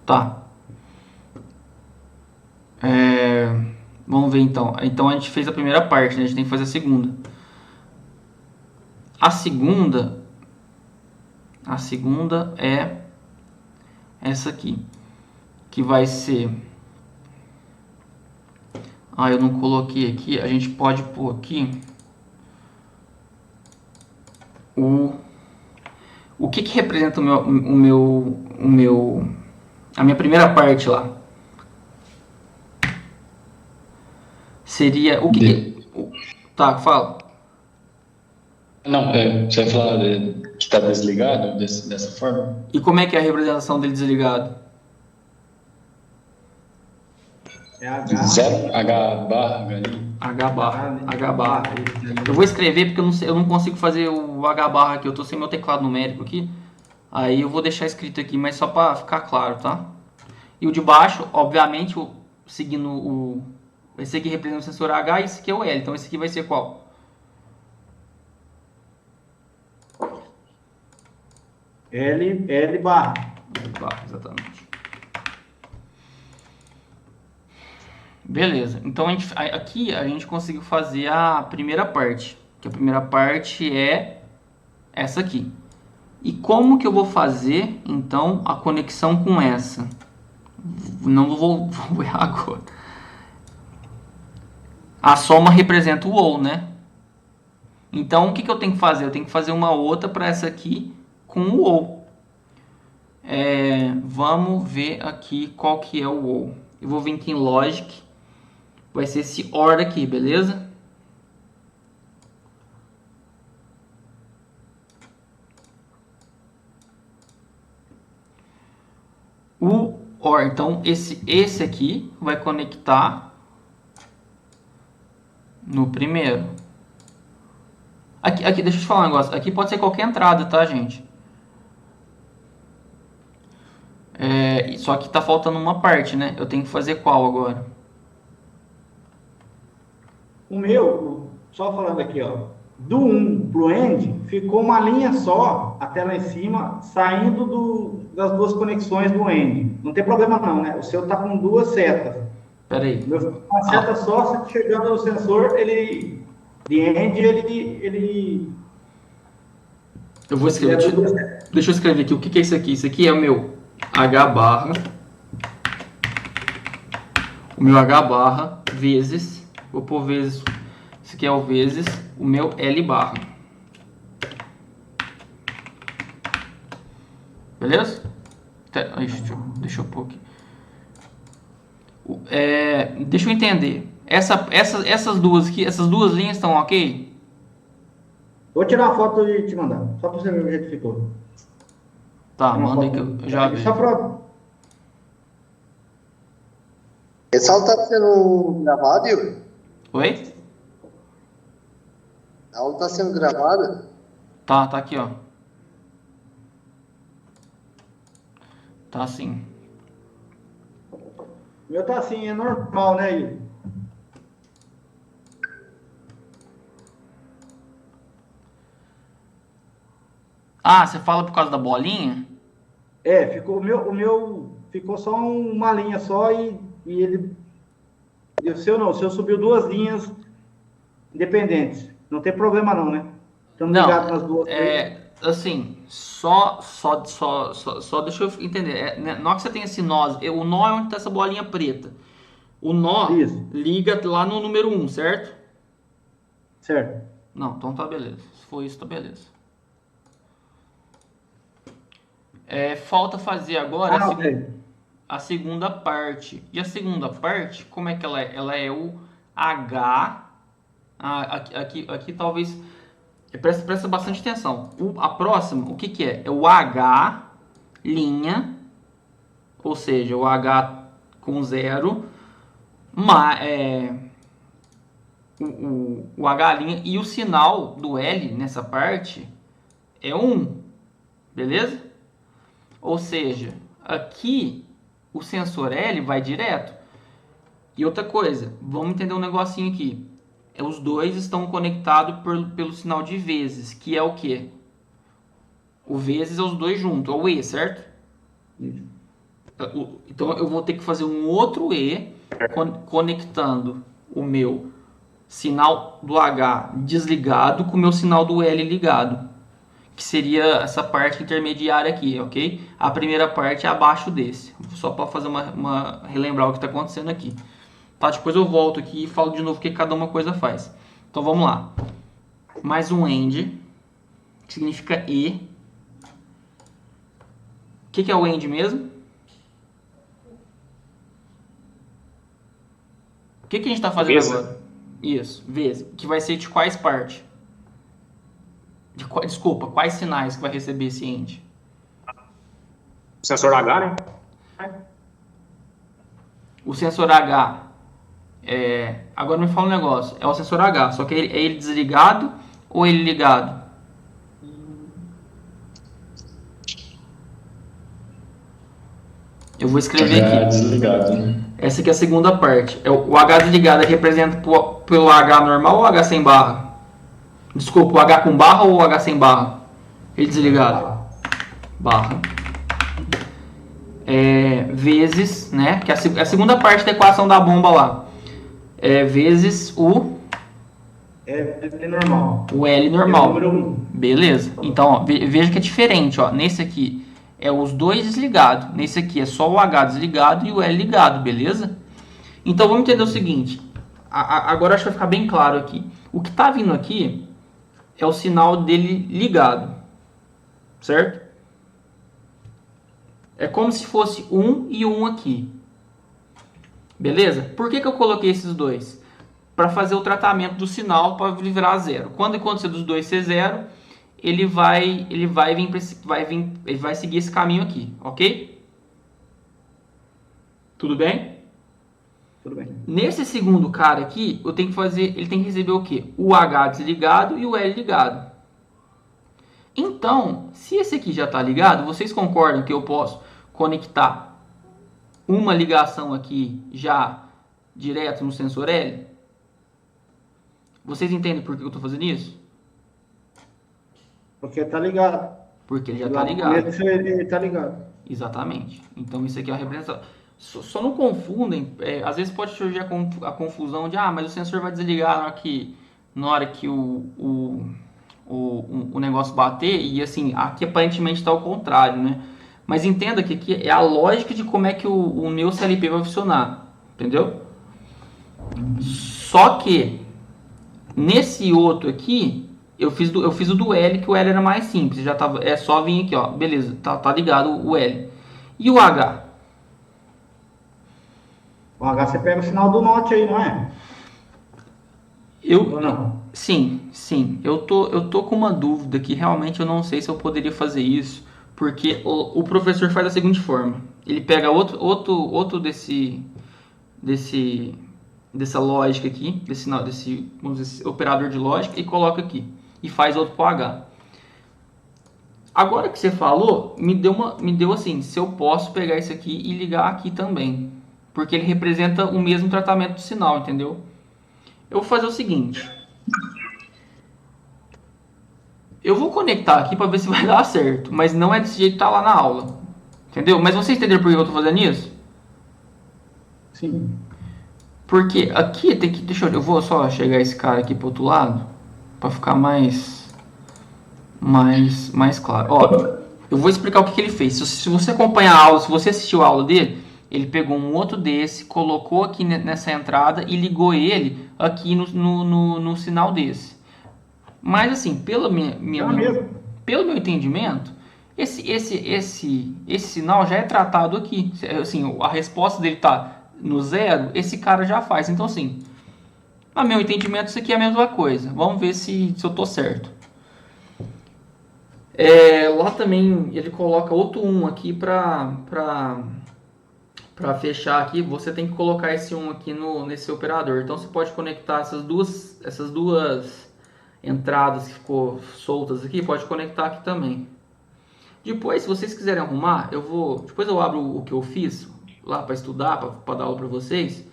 Tá. Vamos ver então. Então a gente fez a primeira parte, né? A gente tem que fazer a segunda. A segunda é essa aqui, que vai ser... eu não coloquei aqui. A gente pode pôr aqui o que representa a minha primeira parte lá. seria o que... Tá, fala. Não, você vai falar que está desligado dessa forma? E como é que é a representação dele desligado? É H. Zero, H barra, H barra. Eu vou escrever porque eu não consigo fazer o H barra aqui, eu tô sem meu teclado numérico aqui. Aí eu vou deixar escrito aqui, mas só para ficar claro, tá? E o de baixo, obviamente, seguindo o... Esse aqui representa o sensor H e esse aqui é o L. Então esse aqui vai ser qual? L barra. L barra, exatamente. Beleza. Então aqui a gente conseguiu fazer a primeira parte. Que a primeira parte é essa aqui. E como que eu vou fazer, então, a conexão com essa? Não vou errar agora. A soma representa o ou, né? Então, o que eu tenho que fazer? Eu tenho que fazer uma outra para essa aqui com o ou. Vamos ver aqui qual que é o ou. Eu vou vir aqui em Logic. Vai ser esse OR aqui, beleza? O OR, então esse aqui vai conectar no primeiro. Aqui, deixa eu te falar um negócio. Aqui pode ser qualquer entrada, tá, gente? Só que tá faltando uma parte, né? Eu tenho que fazer qual agora? O meu, só falando aqui, ó, do 1 pro end, ficou uma linha só, até lá em cima, saindo das duas conexões do end. Não tem problema não, né? O seu tá com duas setas. Pera aí. O meu ficou com uma seta só, você chegando no sensor, ele... De end, ele... Eu vou escrever. Deixa eu escrever aqui. O que é isso aqui? Isso aqui é o meu H barra. O meu H barra vezes. Vou pôr vezes. Isso aqui é o vezes o meu L barra. Beleza? Deixa eu pôr aqui. Deixa eu entender. Essas duas aqui, essas duas linhas estão ok? Vou tirar uma foto e te mandar, só para você ver o jeito que ficou. Tá, manda aí que eu já vi. Só pra... Essa aula está sendo gravada, Yuri? Oi? A aula está sendo gravada? Tá aqui, ó. Tá sim. O meu tá assim, é normal, né, Yuri? Ah, você fala por causa da bolinha? Ficou, o meu ficou só uma linha só e ele... E o seu não, o seu subiu duas linhas independentes. Não tem problema não, né? Estamos ligados nas duas. Assim, só deixa eu entender. Na hora que você tem esse nó, o nó é onde está essa bolinha preta. O nó liga lá no número 1, certo? Certo. Não, então tá beleza. Se for isso, tá beleza. Falta fazer agora a segunda parte. E a segunda parte, como é que ela é? Ela é o H. Aqui talvez... Presta bastante atenção. A próxima, o que é? É o H linha, ou seja, o H com 0, o H linha, e o sinal do L nessa parte é 1, beleza? Ou seja, aqui o sensor L vai direto. E outra coisa, vamos entender um negocinho aqui. Os dois estão conectados pelo sinal de vezes, que é o quê? O vezes é os dois juntos, é o E, certo? Então eu vou ter que fazer um outro E conectando o meu sinal do H desligado com o meu sinal do L ligado, que seria essa parte intermediária aqui, ok? A primeira parte é abaixo desse, só para fazer relembrar o que está acontecendo aqui. Tá, depois eu volto aqui e falo de novo o que cada uma coisa faz. Então vamos lá. Mais um AND, que significa E. O que é o AND mesmo? O que a gente está fazendo agora? Isso, vezes. Que vai ser de quais partes? Desculpa, quais sinais que vai receber esse ente? O sensor H, né? O sensor H, agora me fala um negócio, é o sensor H, só que é ele desligado ou ele ligado? Eu vou escrever H aqui. desligado. Essa aqui é a segunda parte. O H desligado representa pelo H normal ou H sem barra? Desculpa, o H com barra ou o H sem barra? Ele desligado. Barra. Vezes, né? Que é a segunda parte da equação da bomba lá. Vezes o L normal. O L normal. Número 1. Beleza. Então, ó, veja que é diferente, ó. Nesse aqui é os dois desligados. Nesse aqui é só o H desligado e o L ligado, beleza? Então, vamos entender o seguinte. Agora acho que vai ficar bem claro aqui. O que está vindo aqui é o sinal dele ligado. Certo? É como se fosse 1 e 1 aqui. Beleza? Por que eu coloquei esses dois? Para fazer o tratamento do sinal para virar zero. Quando acontecer dos dois ser zero, ele vai seguir esse caminho aqui, ok? Tudo bem? Tudo bem. Nesse segundo cara aqui, ele tem que receber o quê? O H desligado e o L ligado. Então, se esse aqui já está ligado, vocês concordam que eu posso conectar uma ligação aqui já direto no sensor L? Vocês entendem por que eu estou fazendo isso? Porque tá ligado. Porque ele já está ligado. Ele tá ligado. Exatamente. Então isso aqui é a representação. Só não confundem. Às vezes pode surgir a confusão de mas o sensor vai desligar na hora que o negócio bater. E assim, aqui aparentemente está ao contrário, né? Mas entenda que aqui é a lógica de como é que o meu CLP vai funcionar. Entendeu? Só que nesse outro aqui, eu fiz o do L, que o L era mais simples. Já tava, é só vir aqui, ó. Beleza, tá ligado o L. E o H? O H você pega o sinal do note aí, não é? Ou não? Sim. Eu tô com uma dúvida que realmente eu não sei se eu poderia fazer isso. Porque o professor faz da seguinte forma. Ele pega outro dessa lógica aqui, vamos dizer, operador de lógica, e coloca aqui. E faz outro para o H. Agora que você falou, me deu assim, se eu posso pegar isso aqui e ligar aqui também. Porque ele representa o mesmo tratamento do sinal, entendeu? Eu vou fazer o seguinte. Eu vou conectar aqui para ver se vai dar certo. Mas não é desse jeito que tá lá na aula. Entendeu? Mas vocês entenderam por que eu tô fazendo isso? Sim. Porque aqui tem que... eu vou só chegar esse cara aqui pro outro lado. Para ficar mais claro. Ó, eu vou explicar o que ele fez. Se você acompanhar a aula, se você assistiu a aula dele, ele pegou um outro desse, colocou aqui nessa entrada e ligou ele aqui no sinal desse. Mas assim, pelo meu entendimento, esse sinal já é tratado aqui. Assim, a resposta dele tá no zero, esse cara já faz. Então assim, a meu entendimento, isso aqui é a mesma coisa. Vamos ver se eu tô certo. Lá também ele coloca outro 1 aqui para fechar aqui. Você tem que colocar esse 1 aqui nesse operador. Então você pode conectar essas duas entradas que ficou soltas aqui, pode conectar aqui também. Depois, se vocês quiserem arrumar, depois eu abro o que eu fiz lá para estudar, para dar aula para vocês.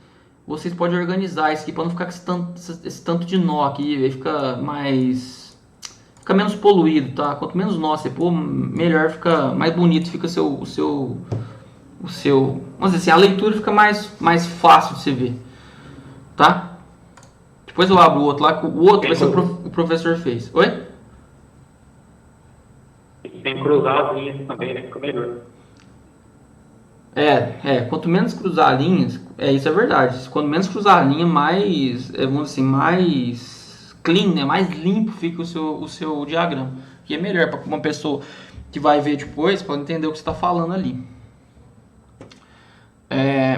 Vocês podem organizar isso aqui para não ficar com esse tanto de nó aqui, aí fica menos poluído, tá? Quanto menos nó você pôr, melhor, fica mais bonito, fica o seu, vamos dizer assim, a leitura fica mais fácil de você ver, tá? Depois eu abro o outro lá, o outro vai ser o professor fez. Oi? Tem cruzar as linhas também, né? Fica melhor. Quanto menos cruzar linhas, isso é verdade. Quanto menos cruzar a linha, mais, vamos dizer assim, mais clean, né? Mais limpo fica o seu diagrama. E é melhor para uma pessoa que vai ver depois, para entender o que você está falando ali.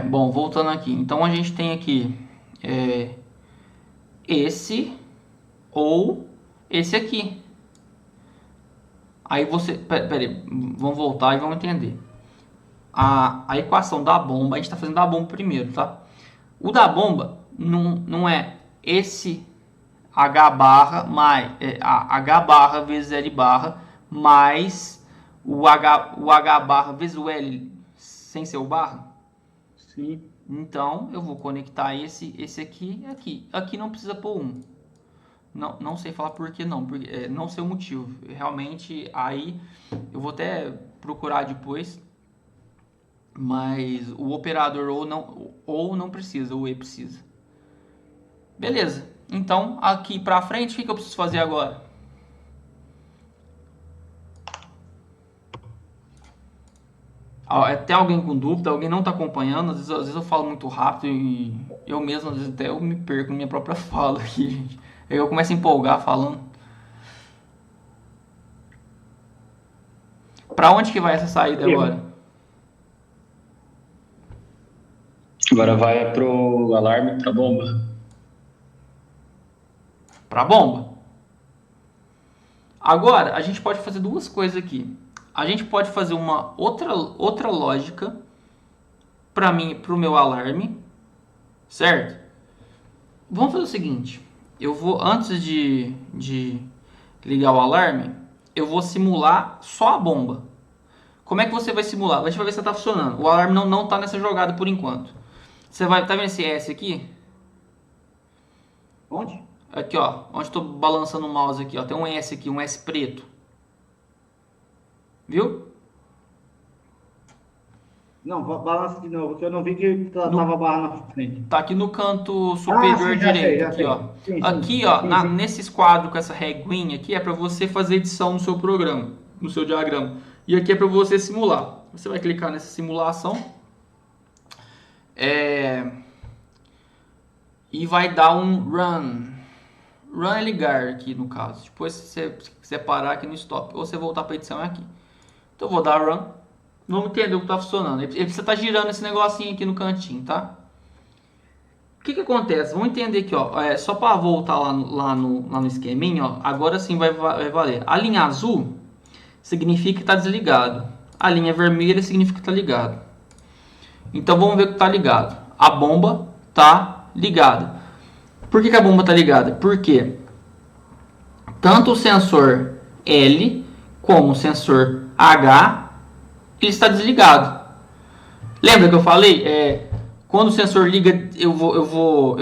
Bom, voltando aqui. Então a gente tem aqui esse ou esse aqui. Aí você... Peraí, vamos voltar e vamos entender. A equação da bomba, a gente está fazendo da bomba primeiro, tá? O da bomba não é esse H barra mais H barra vezes L barra mais o H barra vezes o L sem ser o barra? Sim. Então eu vou conectar esse aqui e aqui. Aqui não precisa pôr 1. Não sei falar por que não, porque não sei o motivo. Realmente aí eu vou até procurar depois. Mas o operador ou não precisa, o E precisa. Beleza. Então, aqui pra frente, o que eu preciso fazer agora? Tem alguém com dúvida, alguém não está acompanhando, às vezes eu falo muito rápido e eu mesmo, às vezes até eu me perco na minha própria fala aqui, gente. Aí eu começo a empolgar falando. Pra onde que vai essa saída agora? Agora vai pro alarme, pra bomba. Para a bomba. Agora, a gente pode fazer duas coisas aqui. A gente pode fazer uma outra lógica para o meu alarme, certo? Vamos fazer o seguinte. Eu vou, antes de ligar o alarme, eu vou simular só a bomba. Como é que você vai simular? A gente vai ver se está funcionando. O alarme não está nessa jogada por enquanto. Você vai, tá vendo esse S aqui? Onde? Aqui, ó, onde estou balançando o mouse aqui, ó, tem um S aqui, um S preto. Viu? Não, balança de novo, porque eu não vi que tava a barra na frente. Tá aqui no canto superior sim, já direito, sei, já aqui, sei. ó. Sim, aqui, sim, ó, sim. nesses quadros com essa reguinha aqui é para você fazer edição no seu programa, no seu diagrama. E aqui é para você simular. Você vai clicar nessa simulação. E vai dar um run. Run é ligar aqui no caso. Depois se você quiser parar aqui no stop. Ou você voltar para edição é aqui. Então eu vou dar run. Vamos entender o que está funcionando. Ele precisa estar girando esse negocinho aqui no cantinho, tá? O que acontece? Vamos entender aqui, ó. Só para voltar lá no esqueminha, ó. Agora sim vai valer. A linha azul significa que está desligado. A linha vermelha significa que está ligado. Então vamos ver o que está ligado. A bomba está ligada. Por que a bomba está ligada? Porque tanto o sensor L como o sensor H ele está desligado. Lembra que eu falei? Quando o sensor liga, eu vou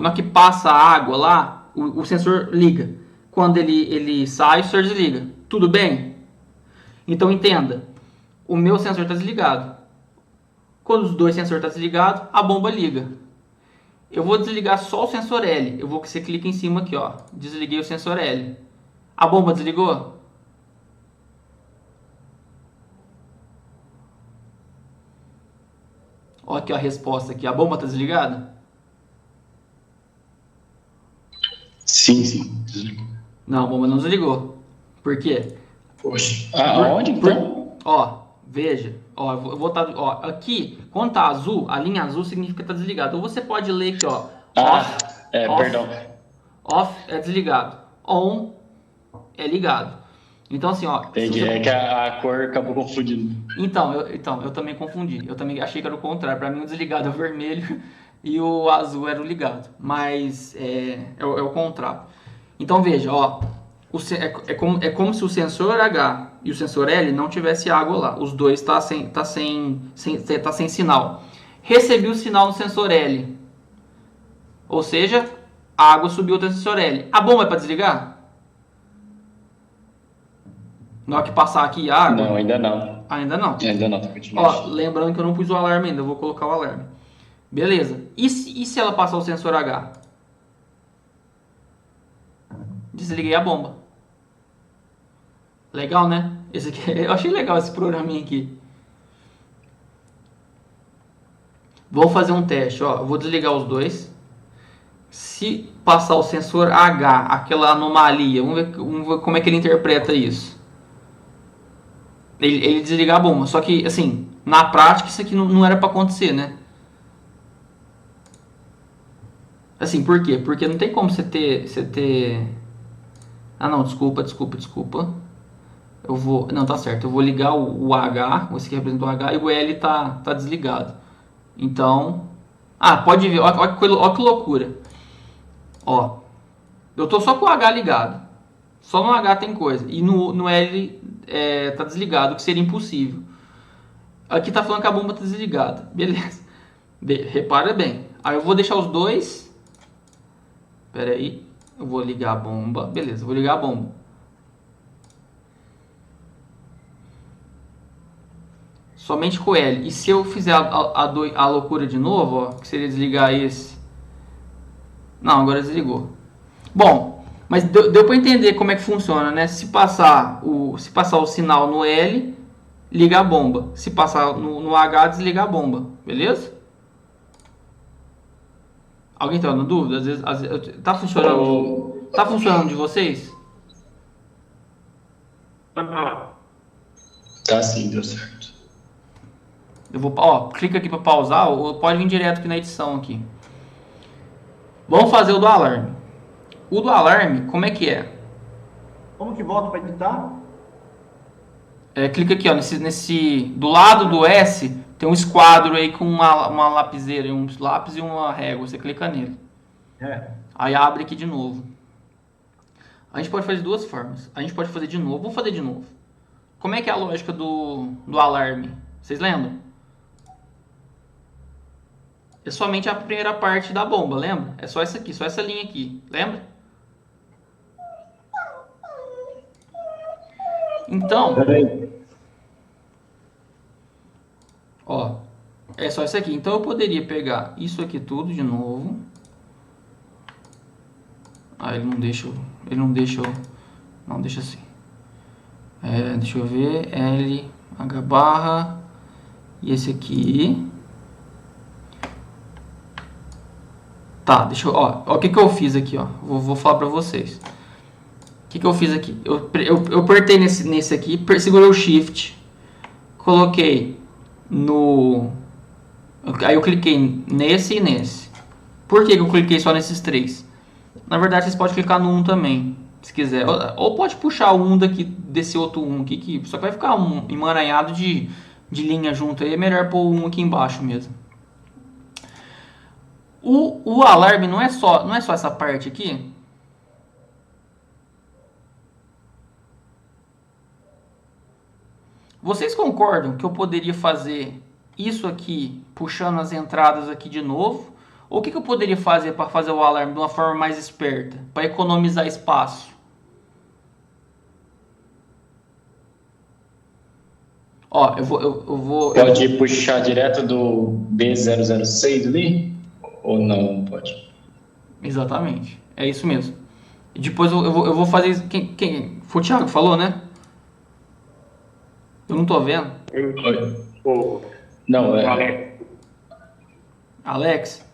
na que passa a água lá, o sensor liga. Quando ele sai, o sensor desliga. Tudo bem? Então entenda, o meu sensor está desligado. Quando os dois sensores estão desligados, a bomba liga. Eu vou desligar só o sensor L. Você clica em cima aqui, ó. Desliguei o sensor L. A bomba desligou? Olha aqui a resposta aqui. A bomba está desligada? Sim, desligou. Não, a bomba não desligou. Por quê? Poxa. Aonde então? Ó, veja. Ó, eu vou botar, ó, aqui, quando tá azul, a linha azul significa que tá desligado. Ou você pode ler aqui, ó. Off, perdão. Off é desligado. On é ligado. Então assim, ó. Entendi, é que a cor acabou confundindo. Então, eu também confundi. Eu também achei que era o contrário. Para mim o desligado é o vermelho e o azul era o ligado. Mas é o contrário. Então veja, ó. É como se o sensor H e o sensor L não tivesse água lá. Os dois tá sem sinal. Recebi o sinal no sensor L. Ou seja, a água subiu até o sensor L. A bomba é para desligar? Na hora que passar aqui a água? Não, ainda não. Ainda não? Ainda não, tá Ó, lembrando que eu não pus o alarme ainda, eu vou colocar o alarme. Beleza. E se ela passar o sensor H? Desliguei a bomba. Legal, né? Esse aqui, eu achei legal esse programinha aqui. Vou fazer um teste, ó. Eu vou desligar os dois. Se passar o sensor H, aquela anomalia, vamos ver como é que ele interpreta isso. Ele desligar a bomba. Só que, assim, na prática isso aqui não era para acontecer, né? Assim, por quê? Porque não tem como você ter... Ah, não, desculpa. Eu vou... Não, tá certo. Eu vou ligar o H, esse que representa o H, e o L tá desligado. Então... Ah, pode ver. Olha que loucura. Ó. Eu tô só com o H ligado. Só no H tem coisa. E no L tá desligado, o que seria impossível. Aqui tá falando que a bomba tá desligada. Beleza. Repara bem. Aí eu vou deixar os dois. Pera aí. Eu vou ligar a bomba. Beleza, eu vou ligar a bomba. Somente com L. E se eu fizer a loucura de novo, ó, que seria desligar esse. Não, agora desligou. Bom, mas deu para entender como é que funciona, né? Se passar o sinal no L, liga a bomba. Se passar no H, desliga a bomba. Beleza? Alguém tá dando dúvida? Às vezes tá funcionando? Tá funcionando de vocês? Tá sim, deu certo. Eu vou, clica aqui para pausar, ou pode vir direto aqui na edição aqui. Vamos fazer o do alarme. O do alarme, como é que é? Como que volta para editar? Clica aqui, ó, do lado do S, tem um esquadro aí com uma lapiseira, um lápis e uma régua. Você clica nele. Aí abre aqui de novo. A gente pode fazer de duas formas. A gente pode fazer de novo. Vamos fazer de novo. Como é que é a lógica do alarme? Vocês lembram? É somente a primeira parte da bomba, lembra? É só essa aqui, só essa linha aqui. Lembra? Então, ó, é só isso aqui. Então eu poderia pegar isso aqui tudo de novo. Ah, ele não deixa não deixa assim. Deixa eu ver, L, H barra, e esse aqui. Tá, deixa eu, ó, o que eu fiz aqui, ó. Vou falar pra vocês. O que eu fiz aqui? Eu apertei nesse aqui, segurei o Shift, coloquei aí eu cliquei nesse e nesse. Por que eu cliquei só nesses três? Na verdade, vocês podem clicar no 1 também, se quiser. Ou pode puxar o 1 desse outro 1 aqui, só que vai ficar um emaranhado de linha junto aí. É melhor pôr o 1 aqui embaixo mesmo. O alarme não é só essa parte aqui. Vocês concordam que eu poderia fazer isso aqui, puxando as entradas aqui de novo? Ou o que eu poderia fazer para fazer o alarme de uma forma mais esperta, para economizar espaço? Ó, eu vou... Pode puxar direto do B006 ali? Ou não pode? Exatamente, é isso mesmo. E depois eu vou fazer isso. Quem? Foi o Thiago que falou, né? Eu não tô vendo. Não, é... Alex?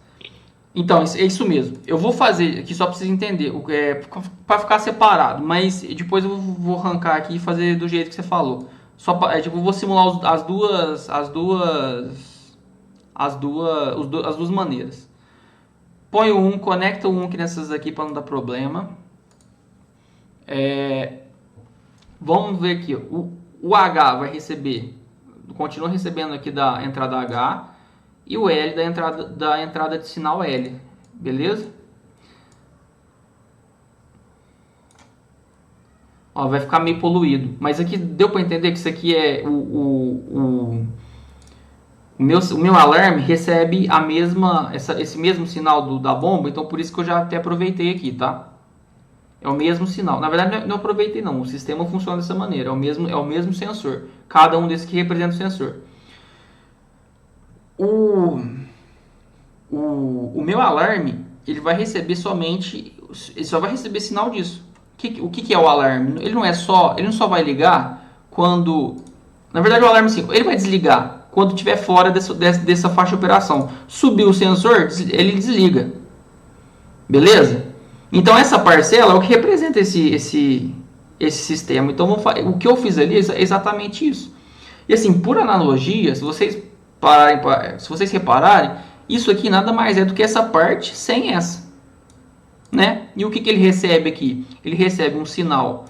Então, é isso mesmo. Eu vou fazer aqui só para vocês entenderem, para ficar separado, mas depois eu vou arrancar aqui e fazer do jeito que você falou. Eu vou simular as duas maneiras. Põe o 1, conecta o 1 aqui nessas aqui para não dar problema. Vamos ver aqui, o H vai receber, continua recebendo aqui da entrada H, e o L da entrada de sinal L, beleza? Ó, vai ficar meio poluído, mas aqui deu para entender que isso aqui é o meu alarme recebe esse mesmo sinal da bomba, então por isso que eu já até aproveitei aqui, tá? É o mesmo sinal. Na verdade, não aproveitei não. O sistema funciona dessa maneira. É o mesmo sensor. Cada um desses que representa o sensor. O meu alarme, ele vai receber ele só vai receber sinal disso. O que é o alarme? Ele não só vai ligar quando... Na verdade, o alarme, sim, ele vai desligar quando estiver fora dessa faixa de operação. Subiu o sensor, ele desliga. Beleza? Então essa parcela é o que representa esse sistema. Então o que eu fiz ali é exatamente isso. E assim, por analogia, se vocês repararem, isso aqui nada mais é do que essa parte sem essa. né? E o que ele recebe aqui? Ele recebe um sinal,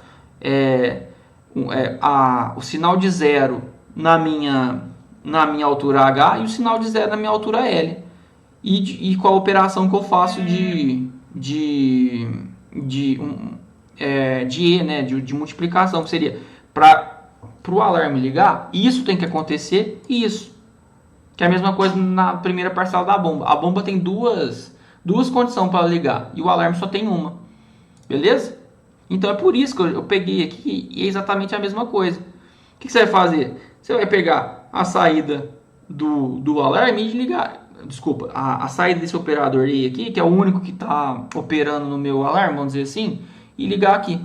o sinal de 0 na minha altura H e o sinal de 0 na minha altura L. E com a operação que eu faço de E, né? De multiplicação, que seria para o alarme ligar, isso tem que acontecer, isso. Que é a mesma coisa na primeira parcela da bomba. A bomba tem duas condições para ligar e o alarme só tem uma. Beleza? Então é por isso que eu peguei aqui e é exatamente a mesma coisa. O que você vai fazer? Você vai pegar a saída do alarme e ligar. Desculpa, a saída desse operador aí aqui, que é o único que está operando no meu alarme, vamos dizer assim, e ligar aqui.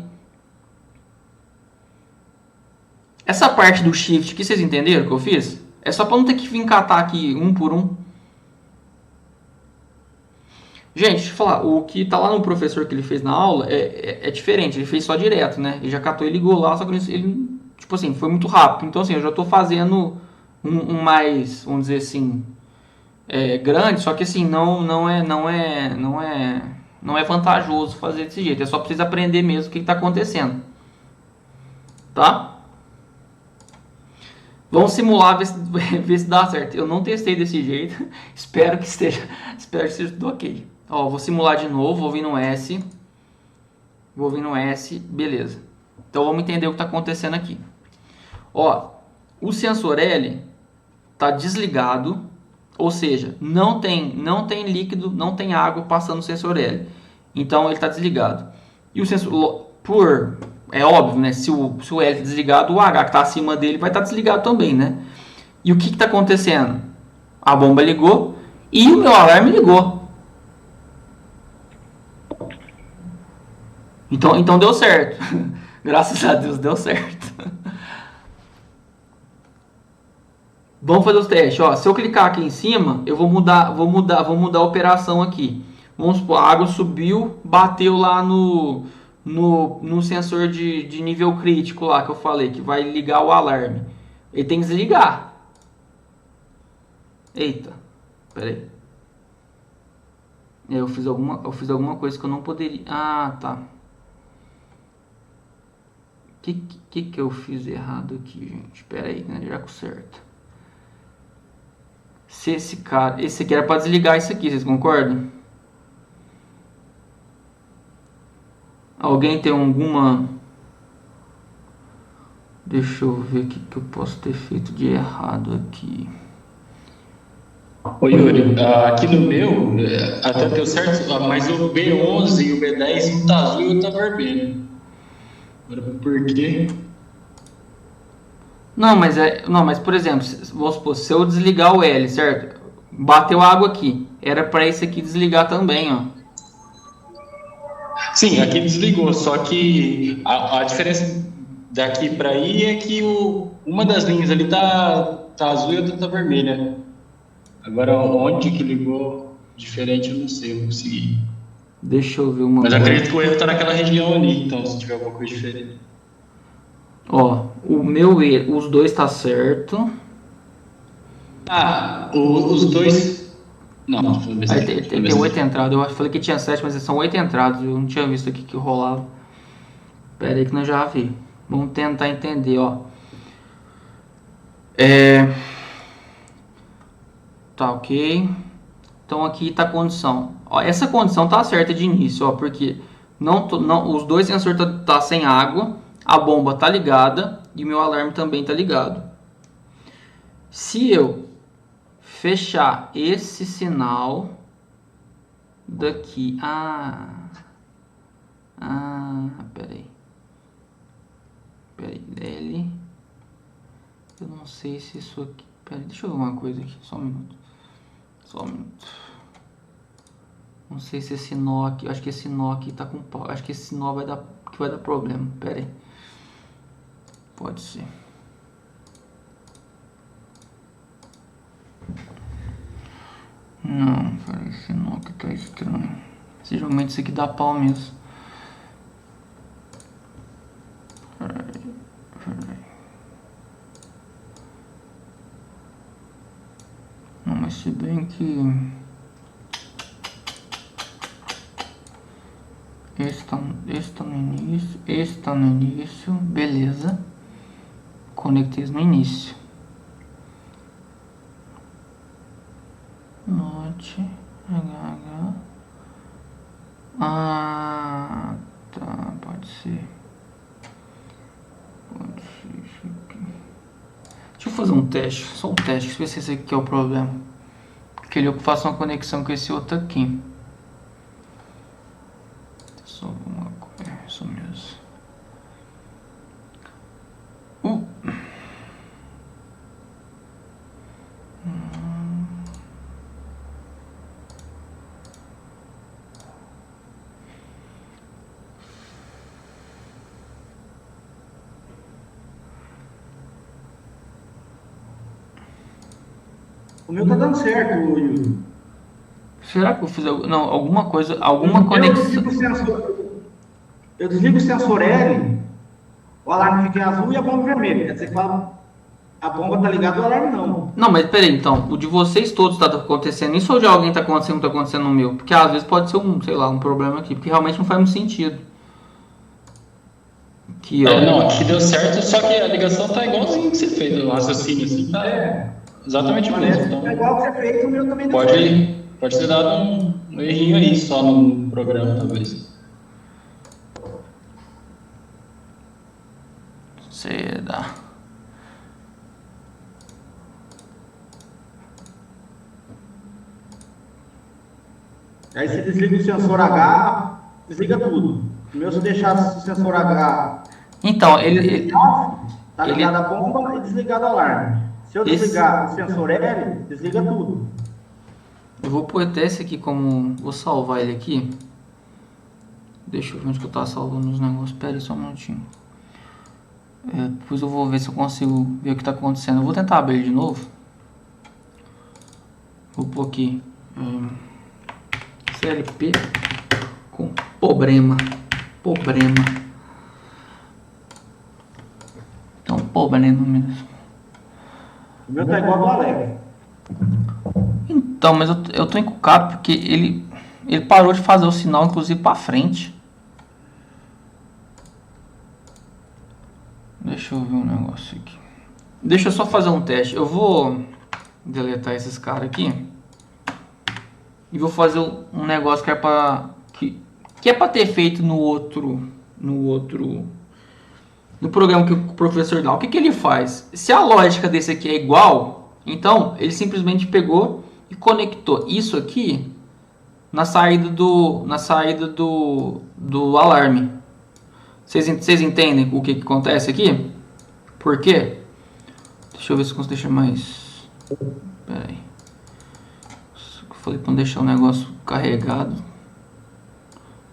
Essa parte do shift que vocês entenderam que eu fiz? É só para não ter que vir catar aqui um por um. Gente, deixa eu falar, o que tá lá no professor que ele fez na aula é diferente, ele fez só direto, né? Ele já catou e ligou lá, só que ele, tipo assim, foi muito rápido. Então, assim, eu já tô fazendo um mais, vamos dizer assim, grande, só que assim, não é vantajoso fazer desse jeito. É só pra vocês aprenderem mesmo o que tá acontecendo. Tá? Vamos simular, ver se dá certo. Eu não testei desse jeito. Espero que esteja tudo ok. Ó, vou simular de novo. Vou vir no S. Beleza. Então vamos entender o que está acontecendo aqui. Ó, o sensor L está desligado. Ou seja, não tem líquido, não tem água passando no sensor L. Então ele está desligado. E o sensor, é óbvio, né? Se o L desligado, o H que está acima dele vai estar desligado também, né? E o que está acontecendo? A bomba ligou e o meu alarme ligou. Então deu certo. Graças a Deus deu certo. Vamos fazer os testes. Ó, se eu clicar aqui em cima, eu vou mudar a operação aqui. Vamos supor, a água subiu, bateu lá no sensor de nível crítico lá que eu falei, que vai ligar o alarme. Ele tem que desligar. Eita, peraí. Eu fiz alguma coisa que eu não poderia. Ah, tá. Que eu fiz errado aqui, gente? Peraí, né? Já conserto. Se esse aqui era para desligar isso aqui, vocês concordam? Alguém tem alguma... Deixa eu ver o que eu posso ter feito de errado aqui. Ô Yuri, aqui no meu, até deu certo, mas o B11 e o B10 um tá azul e o outro tá vermelho. Agora por quê? Não, mas por exemplo, vamos supor, se eu desligar o L, certo? Bateu água aqui. Era para esse aqui desligar também, ó. Sim, aqui desligou, só que a diferença daqui para aí é que uma das linhas ali tá azul e a outra tá vermelha. Agora, onde que ligou diferente, eu não sei, eu não consegui. Deixa eu ver uma Mas coisa. acredito que o erro tá naquela região ali, então se tiver alguma coisa diferente. Ó, o meu erro, os dois tá certo. Os dois... Não, Aí tem 8 entradas. Eu falei que tinha 7, mas são 8 entradas. Eu não tinha visto aqui que rolava. Pera aí que nós já vi. Vamos tentar entender, ó. Tá ok. Então aqui tá a condição. Ó, essa condição tá certa de início, ó, porque os dois sensores tá sem água, a bomba tá ligada e o meu alarme também tá ligado. Se eu fechar esse sinal daqui, peraí, L, eu não sei se isso aqui, peraí, deixa eu ver uma coisa aqui, só um minuto. Não sei se esse nó aqui, acho que esse nó aqui tá com pau, acho que esse nó vai dar problema, peraí, pode ser. Não, peraí, esse nó aqui tá estranho. Geralmente isso aqui dá pau mesmo. Peraí. Não, mas se bem que... Esse tá no início. Esse tá no início. Beleza. Conectei no início. Note. HH. Ah, tá. Pode ser. Pode ser isso aqui. Deixa eu fazer um teste. Só um teste. Deixa eu ver se esse aqui é o problema. Porque ele faça uma conexão com esse outro aqui. Só uma coisa. É isso mesmo. O meu tá dando certo, Yuri. Será que eu fiz alguma coisa, alguma conexão? Eu desligo o sensor L, o alarme fica em azul e a bomba vermelha. Quer dizer que a bomba tá ligada, o alarme não. Não, mas peraí, então, o de vocês todos tá acontecendo isso ou de alguém tá acontecendo, tá acontecendo no meu? Porque às vezes pode ser sei lá, um problema aqui, porque realmente não faz muito sentido. Aqui, ó. Não, aqui deu certo, só que a ligação tá igualzinho que você fez, o raciocínio assim, tá exatamente o mesmo. Então, é igual que você fez, o meu também deu certo. pode ter dado um errinho aí só no programa, talvez. Seda. Aí você desliga o sensor H, desliga tudo. O meu, se deixar o sensor H... Então, ele tá ligado a bomba e desligado o alarme. Se eu desligar o sensor L, desliga tudo. Eu vou pôr até esse aqui como... Vou salvar ele aqui. Deixa eu ver onde que eu tava salvando os negócios. Pera aí só um minutinho. Depois eu vou ver se eu consigo ver o que tá acontecendo. Eu vou tentar abrir ele de novo. Vou pôr aqui. CLP com problema. Então, problema mesmo. O meu tá igual ao do Alex. Então, mas eu tô encucado porque ele parou de fazer o sinal, inclusive pra frente. Deixa eu ver um negócio aqui. Deixa eu só fazer um teste. Eu vou deletar esses caras aqui. E vou fazer um negócio que é pra... Que é pra ter feito no programa que o professor dá. O que ele faz? Se a lógica desse aqui é igual, então ele simplesmente pegou e conectou isso aqui na saída do alarme. Vocês entendem o que acontece aqui? Por quê? Deixa eu ver se eu consigo deixar mais... Pera aí. Eu falei pra não deixar o negócio carregado.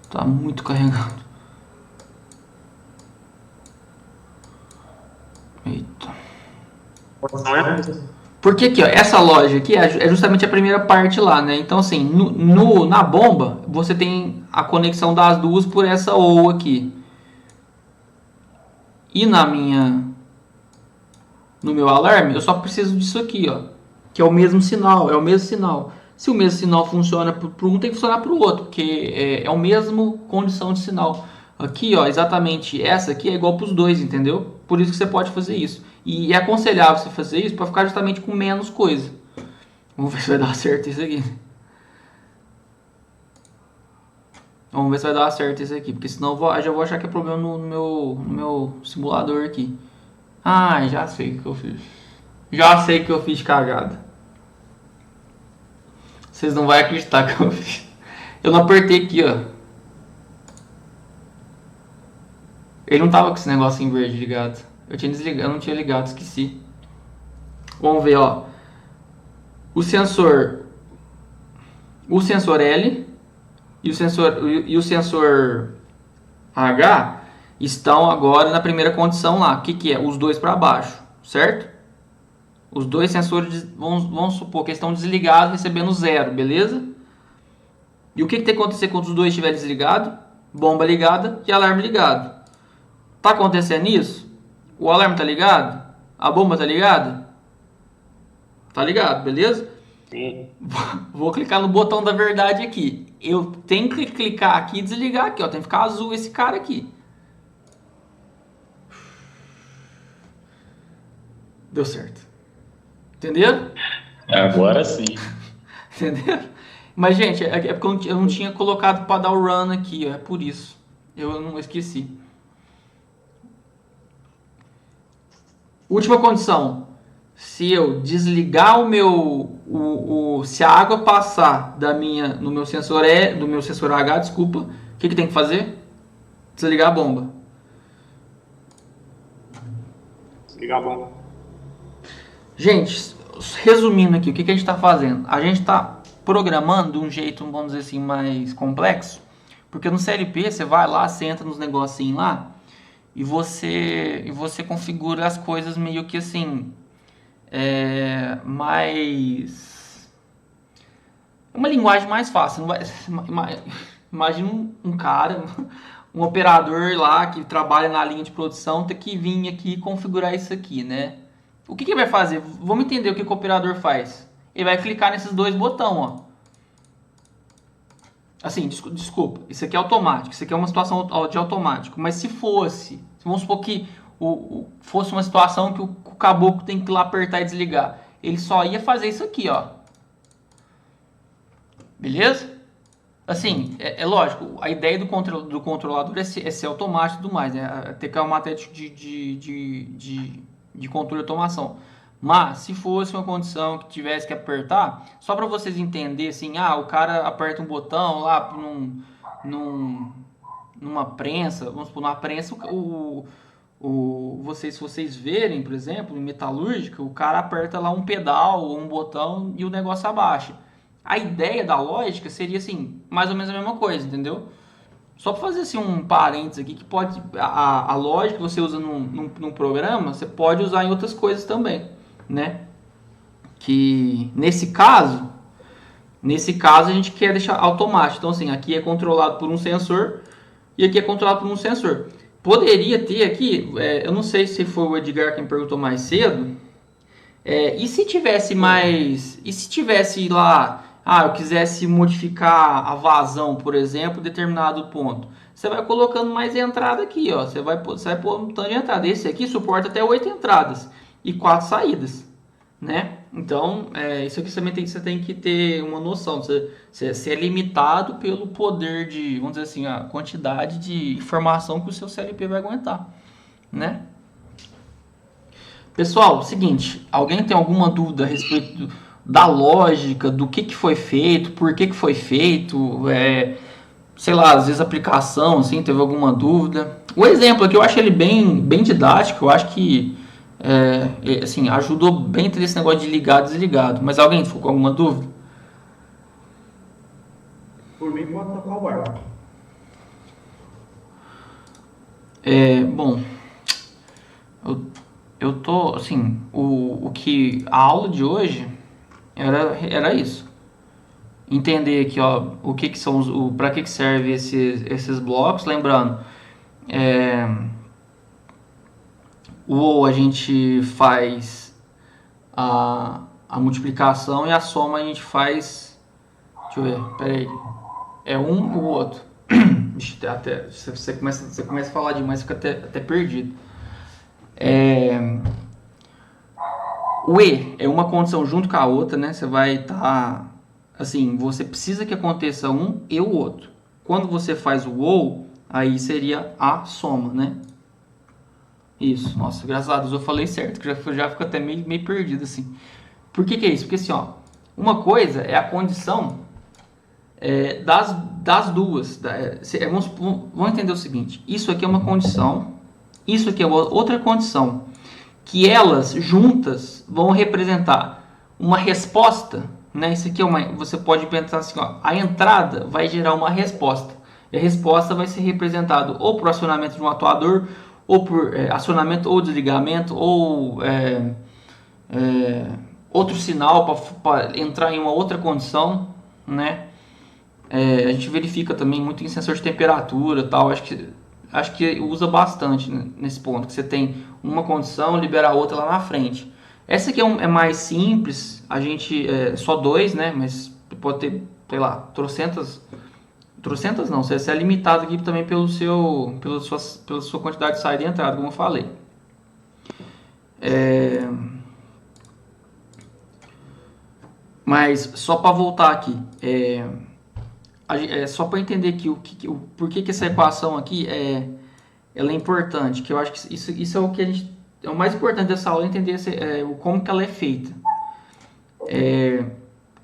Tá muito carregado. Eita. Porque aqui, ó, essa loja aqui é justamente a primeira parte lá, né? Então, assim, na bomba, você tem a conexão das duas por essa OU aqui. E no meu alarme, eu só preciso disso aqui, ó. Que é o mesmo sinal, Se o mesmo sinal funciona para um, tem que funcionar para o outro, porque é a mesma condição de sinal. Aqui, ó, exatamente essa aqui é igual para os dois, entendeu? Por isso que você pode fazer isso. E é aconselhável você fazer isso para ficar justamente com menos coisa. Vamos ver se vai dar certo isso aqui. Vamos ver se vai dar certo isso aqui, porque senão eu já vou achar que é problema no meu simulador aqui. Ah, já sei o que eu fiz. Já sei que eu fiz cagada. Vocês não vão acreditar que eu fiz. Eu não apertei aqui, ó. Ele não tava com esse negócio em verde ligado. Eu não tinha ligado, esqueci. Vamos ver, ó. O sensor L e o sensor H estão agora na primeira condição lá. O que é? Os dois para baixo, certo? Os dois sensores, vamos supor que estão desligados, recebendo 0, beleza? E o que tem que acontecer quando os dois estiverem desligados? Bomba ligada e alarme ligado. Tá acontecendo isso? O alarme tá ligado? A bomba tá ligada? Tá ligado, beleza? Vou clicar no botão da verdade aqui. Eu tenho que clicar aqui e desligar aqui, ó. Tem que ficar azul esse cara aqui. Deu certo. Entenderam? Agora sim. Entendeu? Mas, gente, é porque eu não tinha colocado para dar o run aqui, ó. É por isso. Eu não esqueci. Última condição. Se eu desligar se a água passar no meu sensor H, desculpa, o que tem que fazer? Desligar a bomba. Desligar a bomba. Gente, resumindo aqui, o que a gente está fazendo? A gente está programando de um jeito, vamos dizer assim, mais complexo, porque no CLP você vai lá, você entra nos negocinhos lá e você configura as coisas meio que assim, uma linguagem mais fácil. Não vai, imagina um cara, um operador lá que trabalha na linha de produção ter que vir aqui e configurar isso aqui, né? O que ele vai fazer? Vamos entender o que o operador faz. Ele vai clicar nesses dois botões, ó. Assim, desculpa, isso aqui é automático, isso aqui é uma situação de automático. Mas se vamos supor que fosse uma situação que o caboclo tem que ir lá apertar e desligar, ele só ia fazer isso aqui, ó. Beleza? Assim, é lógico, a ideia do controlador é ser automático e tudo mais, né? Ter que é uma matéria de controle e automação. Mas, se fosse uma condição que tivesse que apertar, só para vocês entenderem, assim, o cara aperta um botão lá numa prensa, vamos supor, numa prensa, se vocês verem, por exemplo, em metalúrgica, o cara aperta lá um pedal ou um botão e o negócio abaixa. A ideia da lógica seria, assim, mais ou menos a mesma coisa, entendeu? Só para fazer assim, um parênteses aqui, que pode a lógica que você usa num programa, você pode usar em outras coisas também, né? Que nesse caso a gente quer deixar automático. Então assim, aqui é controlado por um sensor e aqui é controlado por um sensor. Poderia ter aqui, eu não sei se foi o Edgar quem perguntou mais cedo, e se tivesse lá, eu quisesse modificar a vazão, por exemplo, em determinado ponto. Você vai colocando mais entrada aqui, ó. Você vai pôr um tanto de entrada. Esse aqui suporta até 8 entradas e 4 saídas, né? Então, isso aqui você tem que ter uma noção. Você é limitado pelo poder vamos dizer assim, a quantidade de informação que o seu CLP vai aguentar, né? Pessoal, seguinte, alguém tem alguma dúvida a respeito da lógica, do que foi feito, por que foi feito, sei lá, às vezes a aplicação, assim, teve alguma dúvida? O exemplo aqui eu acho ele bem didático, eu acho que assim, ajudou bem ter esse negócio de ligado e desligado, mas alguém ficou com alguma dúvida? Por mim, pode tocar o barco. Bom, eu tô, assim, a aula de hoje era isso. Entender aqui, ó, o que são para que serve esses blocos, lembrando, ou a gente faz a multiplicação e a soma a gente faz, deixa eu ver, peraí, um ou outro. Até você começa a falar demais, fica até perdido. O E é uma condição junto com a outra, né? Você vai estar, assim, você precisa que aconteça um e o outro. Quando você faz o OU, aí seria a soma, né? Isso, nossa, graças a Deus eu falei certo, que já fico até meio perdido, assim. Por que é isso? Porque, assim, ó, uma coisa é a condição das duas. Vamos entender o seguinte, isso aqui é uma condição, isso aqui é outra condição, que elas juntas vão representar uma resposta, né? Isso aqui você pode pensar assim, ó, a entrada vai gerar uma resposta, e a resposta vai ser representada ou por acionamento de um atuador, ou por acionamento ou desligamento, ou outro sinal para entrar em uma outra condição, né? A gente verifica também muito em sensor de temperatura, tal. Acho que usa bastante nesse ponto, que você tem uma condição, libera a outra lá na frente. Essa aqui é mais simples, a gente só 2, né? Mas pode ter, sei lá, trocentas não, você é limitado aqui também pela sua quantidade de saída e entrada, como eu falei. Mas só para voltar aqui, só para entender aqui por que essa equação aqui ela é importante, que eu acho que isso é o que é o mais importante dessa aula, entender como que ela é feita.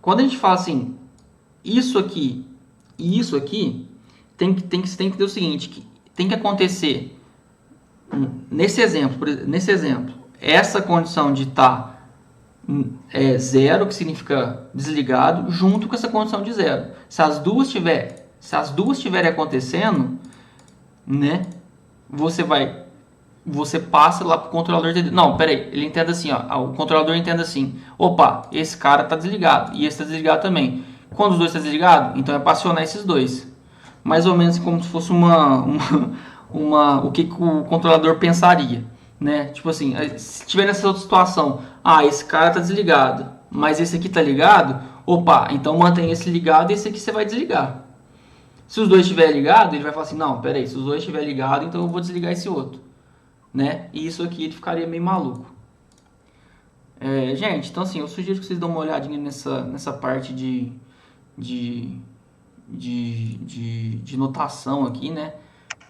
Quando a gente fala assim, isso aqui e isso aqui, tem que ter o seguinte, que tem que acontecer nesse exemplo, essa condição de estar zero, que significa desligado, junto com essa condição de zero. Se as duas estiverem acontecendo, né, você passa lá para o controlador entender. Não, peraí, ele entende assim, ó, o controlador entende assim, opa, esse cara está desligado e esse está desligado também. Quando os dois estão desligados, então é para acionar esses dois. Mais ou menos como se fosse o que o controlador pensaria, né? Tipo assim, se tiver nessa outra situação, esse cara está desligado, mas esse aqui está ligado, opa, então mantém esse ligado e esse aqui você vai desligar. Se os dois estiverem ligados, ele vai falar assim, não, peraí, se os dois estiverem ligados, então eu vou desligar esse outro, né? E isso aqui ele ficaria meio maluco. Gente, então assim, eu sugiro que vocês dêem uma olhadinha nessa parte de notação aqui, né?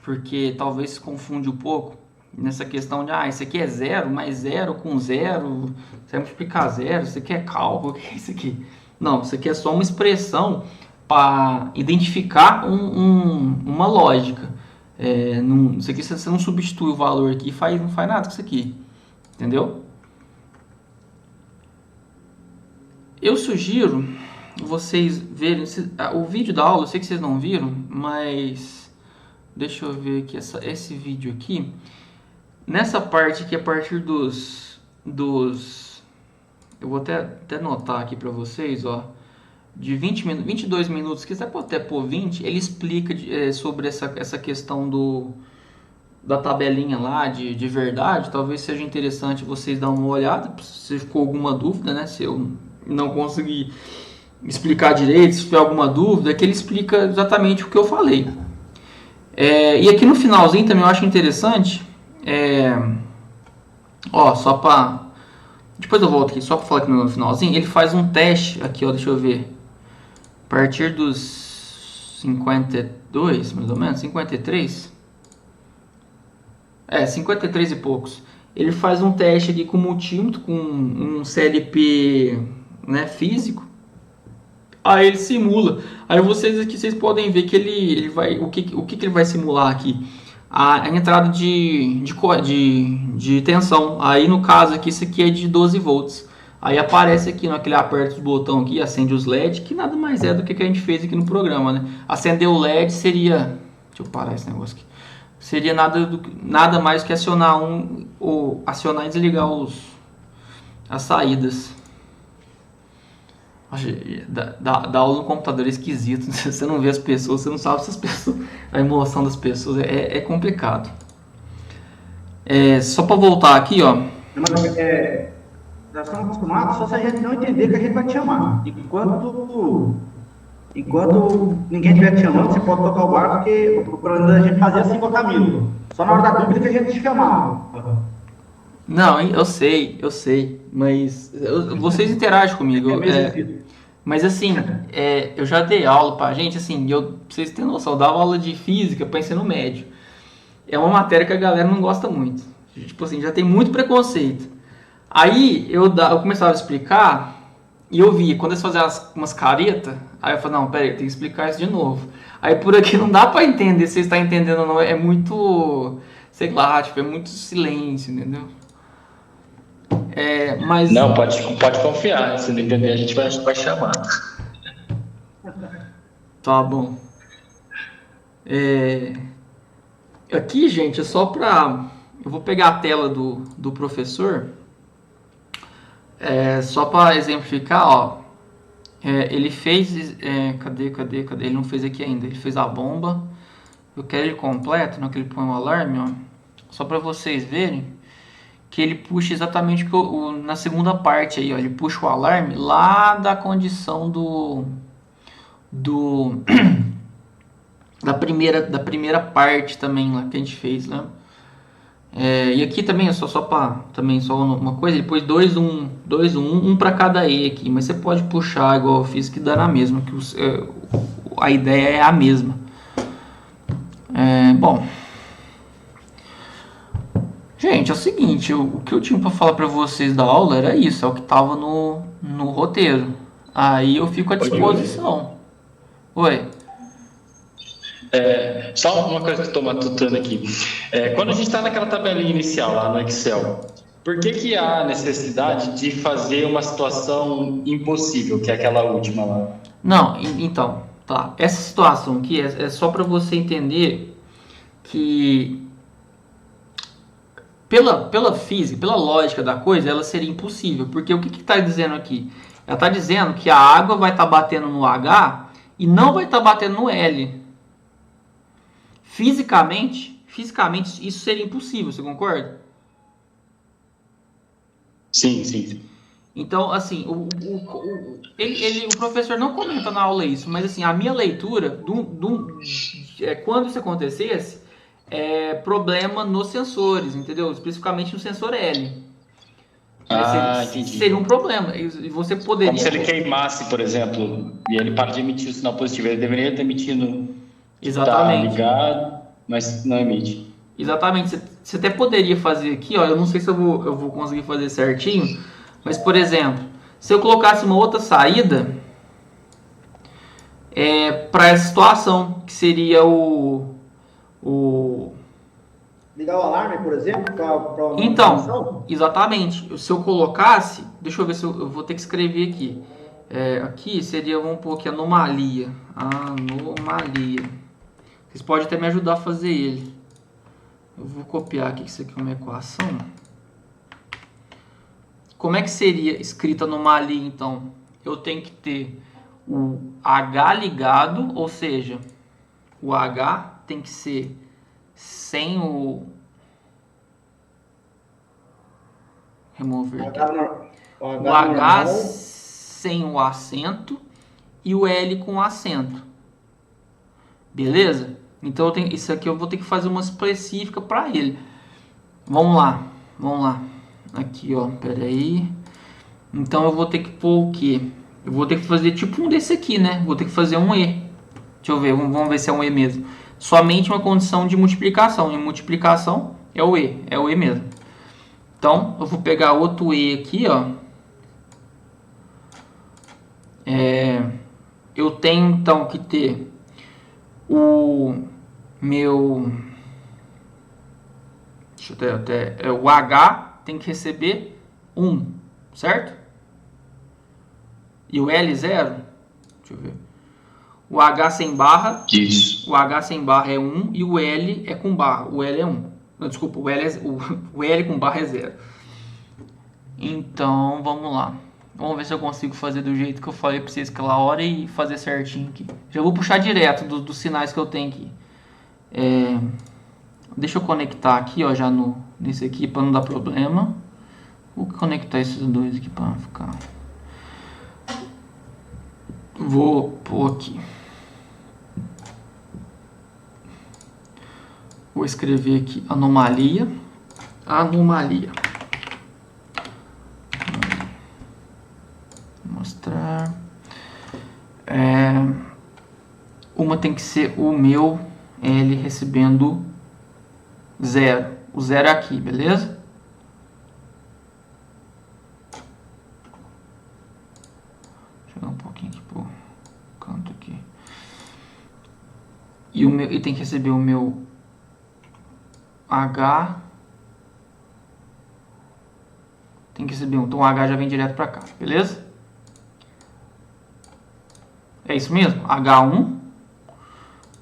Porque talvez se confunde um pouco nessa questão de, isso aqui é zero, mas zero com zero, você vai multiplicar zero, isso aqui é cálculo, o que é isso aqui? Não, isso aqui é só uma expressão para identificar uma lógica. Isso aqui você não substitui o valor aqui e não faz nada com isso aqui, entendeu? Eu sugiro vocês verem o vídeo da aula, eu sei que vocês não viram, mas deixa eu ver aqui esse vídeo aqui. Nessa parte aqui, a partir dos eu vou até anotar aqui para vocês, ó, de 22 minutos, que você pode até pôr 20, ele explica sobre essa questão da tabelinha lá de verdade. Talvez seja interessante vocês dar uma olhada, se ficou alguma dúvida, né, se eu não consegui explicar direito, se tiver alguma dúvida, que ele explica exatamente o que eu falei. E aqui no finalzinho também eu acho interessante, só para... Depois eu volto aqui, só para falar aqui no finalzinho, ele faz um teste aqui, ó, deixa eu ver. A partir dos 52, mais ou menos, 53. 53 e poucos. Ele faz um teste aqui com multímetro, com um CLP, né, físico. Aí ele simula. Aí vocês podem ver que ele vai... O que ele vai simular aqui? A entrada de tensão. Aí no caso aqui, isso aqui é de 12 volts. Aí aparece aqui, naquele aperta o botão aqui, acende os LED, que nada mais é do que a gente fez aqui no programa, né? Acender o LED seria... Deixa eu parar esse negócio aqui. Seria nada mais que acionar acionar e desligar as saídas. Da aula no computador é esquisito. Você não vê as pessoas, você não sabe se as pessoas, a emoção das pessoas é complicado. Só para voltar aqui, ó. Nós estamos acostumados, só se a gente não entender que a gente vai te chamar. Enquanto ninguém estiver te chamando, você pode tocar o barco, porque o plano da gente fazia assim com a Camila. Só na hora da dúvida que a gente te chamava. Não, eu sei, mas vocês interagem comigo. Mas assim, eu já dei aula pra gente, assim, pra vocês terem noção, eu dava aula de física para ensino médio. É uma matéria que a galera não gosta muito. Tipo assim, já tem muito preconceito. Aí eu começava a explicar e eu via, quando eles faziam umas caretas, aí eu falei, não, peraí, tem que explicar isso de novo. Aí por aqui não dá pra entender se você está entendendo ou não, é muito, sei lá, tipo, é muito silêncio, entendeu? Mas... Não, pode confiar, se não entender a gente vai chamar. Tá bom. Aqui, gente, é só pra... Eu vou pegar a tela do professor, só para exemplificar, ó. Ele fez... cadê? Ele não fez aqui ainda. Ele fez a bomba. Eu quero ele completo, não que ele põe um alarme, ó. Só para vocês verem que ele puxa exatamente na segunda parte aí, ó, ele puxa o alarme lá da condição da primeira parte também lá que a gente fez, né? E aqui também é só para também só uma coisa, depois 2, 1, 2, 1, um para cada E aqui, mas você pode puxar igual eu fiz que dá na mesma, que a ideia é a mesma. Bom, gente, é o seguinte, o que eu tinha para falar para vocês da aula era isso, é o que estava no roteiro. Aí eu fico à disposição. Oi. Só uma coisa que eu estou matutando aqui. Quando a gente está naquela tabelinha inicial lá no Excel, por que há necessidade de fazer uma situação impossível, que é aquela última lá? Não, então, tá. Essa situação aqui é só para você entender que pela física, pela lógica da coisa, ela seria impossível. Porque o que está dizendo aqui? Ela está dizendo que a água vai estar batendo no H e não vai estar batendo no L. Fisicamente, isso seria impossível, você concorda? Sim. Então, assim, o professor não comenta na aula isso, mas assim, a minha leitura, quando isso acontecesse, problema nos sensores, entendeu? Especificamente no sensor L. Entendi. Seria um problema. E você poderia... Como se ele queimasse, por exemplo, e ele para de emitir o sinal positivo. Ele deveria estar emitindo... Exatamente. Tá ligado, mas não emite. Exatamente. Você até poderia fazer aqui, ó, eu não sei se eu vou conseguir fazer certinho, mas, por exemplo, se eu colocasse uma outra saída para essa situação, que seria ligar o alarme, por exemplo, para Então, exatamente. Se eu colocasse, deixa eu ver se eu vou ter que escrever aqui. Aqui seria, vamos pôr aqui, anomalia. Vocês podem até me ajudar a fazer ele. Eu vou copiar aqui, que isso aqui é uma equação. Como é que seria escrita anomalia, então? Eu tenho que ter o H ligado, ou seja, o H tem que ser sem o... Remover aqui. O H sem o acento e o L com acento. Beleza? Então isso aqui eu vou ter que fazer uma específica para ele. Vamos lá. Aqui, ó, peraí. Então eu vou ter que pôr o quê? Eu vou ter que fazer tipo um desse aqui, né? Vou ter que fazer um E. Deixa eu ver, vamos ver se é um E mesmo. Somente uma condição de multiplicação. E multiplicação é o E mesmo. Então eu vou pegar outro E aqui, ó. Eu tenho então que ter o meu... Deixa eu até... o H tem que receber 1, certo? E o L 0? Deixa eu ver. O H sem barra... Isso. O H sem barra é 1 e o L é com barra. O L é 1. Não, desculpa, o L com barra é 0. Então, vamos lá. Vamos ver se eu consigo fazer do jeito que eu falei pra vocês aquela hora e fazer certinho aqui. Já vou puxar direto dos sinais que eu tenho aqui. Deixa eu conectar aqui, ó, já nesse aqui para não dar problema. Vou conectar esses dois aqui para ficar. Vou pôr aqui. Vou escrever aqui anomalia. Mostrar. Uma tem que ser o meu L recebendo 0. O 0 é aqui, beleza? Deixa eu chegar um pouquinho aqui pro canto aqui. E tem que receber o meu H. Tem que receber então o H já vem direto para cá, beleza? É isso mesmo? H1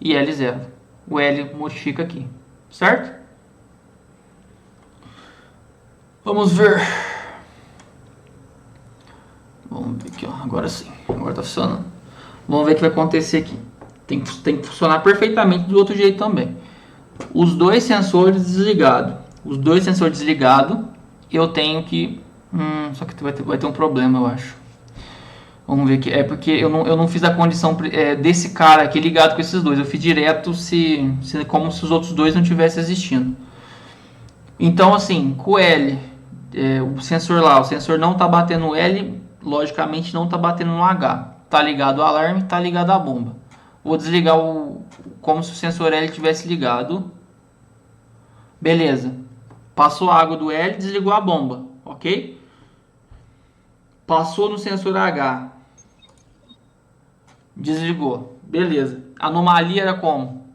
e L0. O L modifica aqui, certo? Vamos ver. Vamos ver aqui, ó. Agora sim. Agora tá funcionando. Vamos ver o que vai acontecer aqui. Tem que funcionar perfeitamente do outro jeito também. Os dois sensores desligados. eu tenho que... só que vai ter um problema, eu acho. Vamos ver aqui. É porque eu não fiz a condição desse cara aqui ligado com esses dois. Eu fiz direto como se os outros dois não tivessem existindo. Então, assim, com o L, o sensor não está batendo no L, logicamente não está batendo no H. Está ligado ao alarme, está ligado à bomba. Vou desligar como se o sensor L tivesse ligado. Beleza. Passou a água do L, desligou a bomba, ok? Passou no sensor H. Desligou. Beleza. A anomalia era como?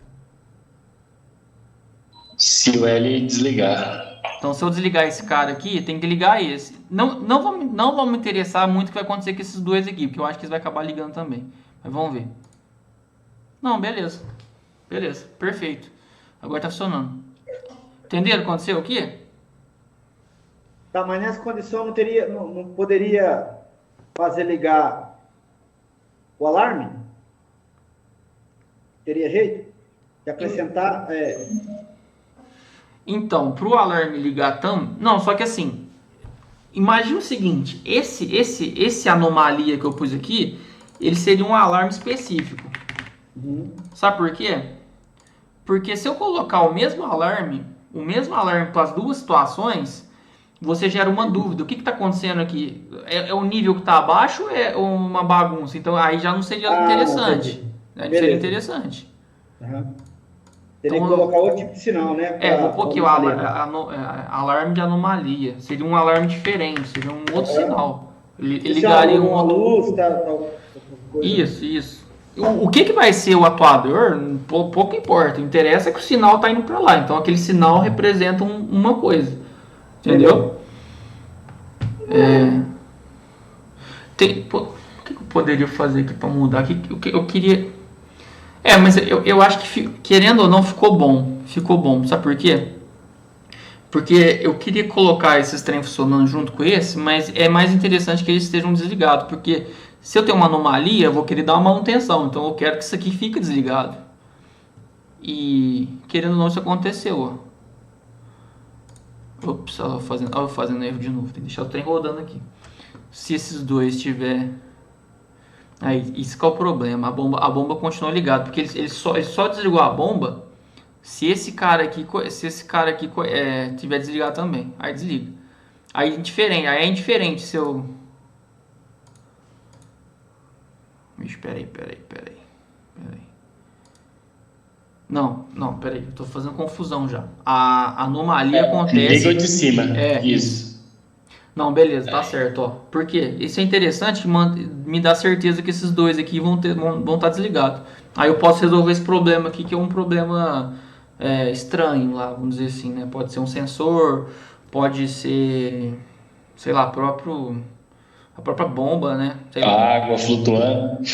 Se o L desligar. Então, se eu desligar esse cara aqui, tem que ligar esse. Não vou me interessar muito o que vai acontecer com esses dois aqui, porque eu acho que eles vão acabar ligando também. Mas vamos ver. Não, beleza. Beleza, perfeito. Agora tá funcionando. Entenderam o que aconteceu aqui? Tá, mas nessa condição não poderia fazer ligar o alarme? Teria jeito de acrescentar? Então, pro alarme ligar não, só que assim, imagina o seguinte, esse anomalia que eu pus aqui, ele seria um alarme específico. Sabe por quê? Porque se eu colocar o mesmo alarme para as duas situações, você gera uma dúvida. O que está acontecendo aqui? É o nível que está abaixo ou é uma bagunça? Então aí já não seria interessante. Não seria interessante. Uhum. Teria que colocar outro tipo de sinal, né? Vou pôr aqui o alarme de anomalia. Seria um alarme diferente, seria um outro sinal. Ele ligaria uma luz, tal coisa. Isso. O que vai ser o atuador, pouco importa. O interessa é que o sinal está indo para lá. Então aquele sinal representa uma coisa. Entendeu? O que eu poderia fazer aqui para mudar? Eu queria... mas eu acho que, querendo ou não, ficou bom. Ficou bom. Sabe por quê? Porque eu queria colocar esses trem funcionando junto com esse, mas é mais interessante que eles estejam desligados. Porque se eu tenho uma anomalia, eu vou querer dar uma manutenção. Então eu quero que isso aqui fique desligado. E, querendo ou não, isso aconteceu. Ops, eu vou fazendo erro de novo. Tem que deixar o trem rodando aqui. Se esses dois tiver... Aí, isso que é o problema. A bomba continua ligada. Porque ele só desligou a bomba se esse cara aqui tiver desligado também. Aí desliga. Aí é indiferente se eu... Vixe, peraí. Não, peraí. Eu tô fazendo confusão já. A anomalia acontece... Liga de cima. Isso. Não, beleza, tá certo, ó. Por quê? Isso é interessante, me dá certeza que esses dois aqui vão estar desligados. Aí eu posso resolver esse problema aqui, que é um problema estranho lá, vamos dizer assim, né? Pode ser um sensor, pode ser, sei lá, a própria bomba, né? Sei lá. A água flutuando.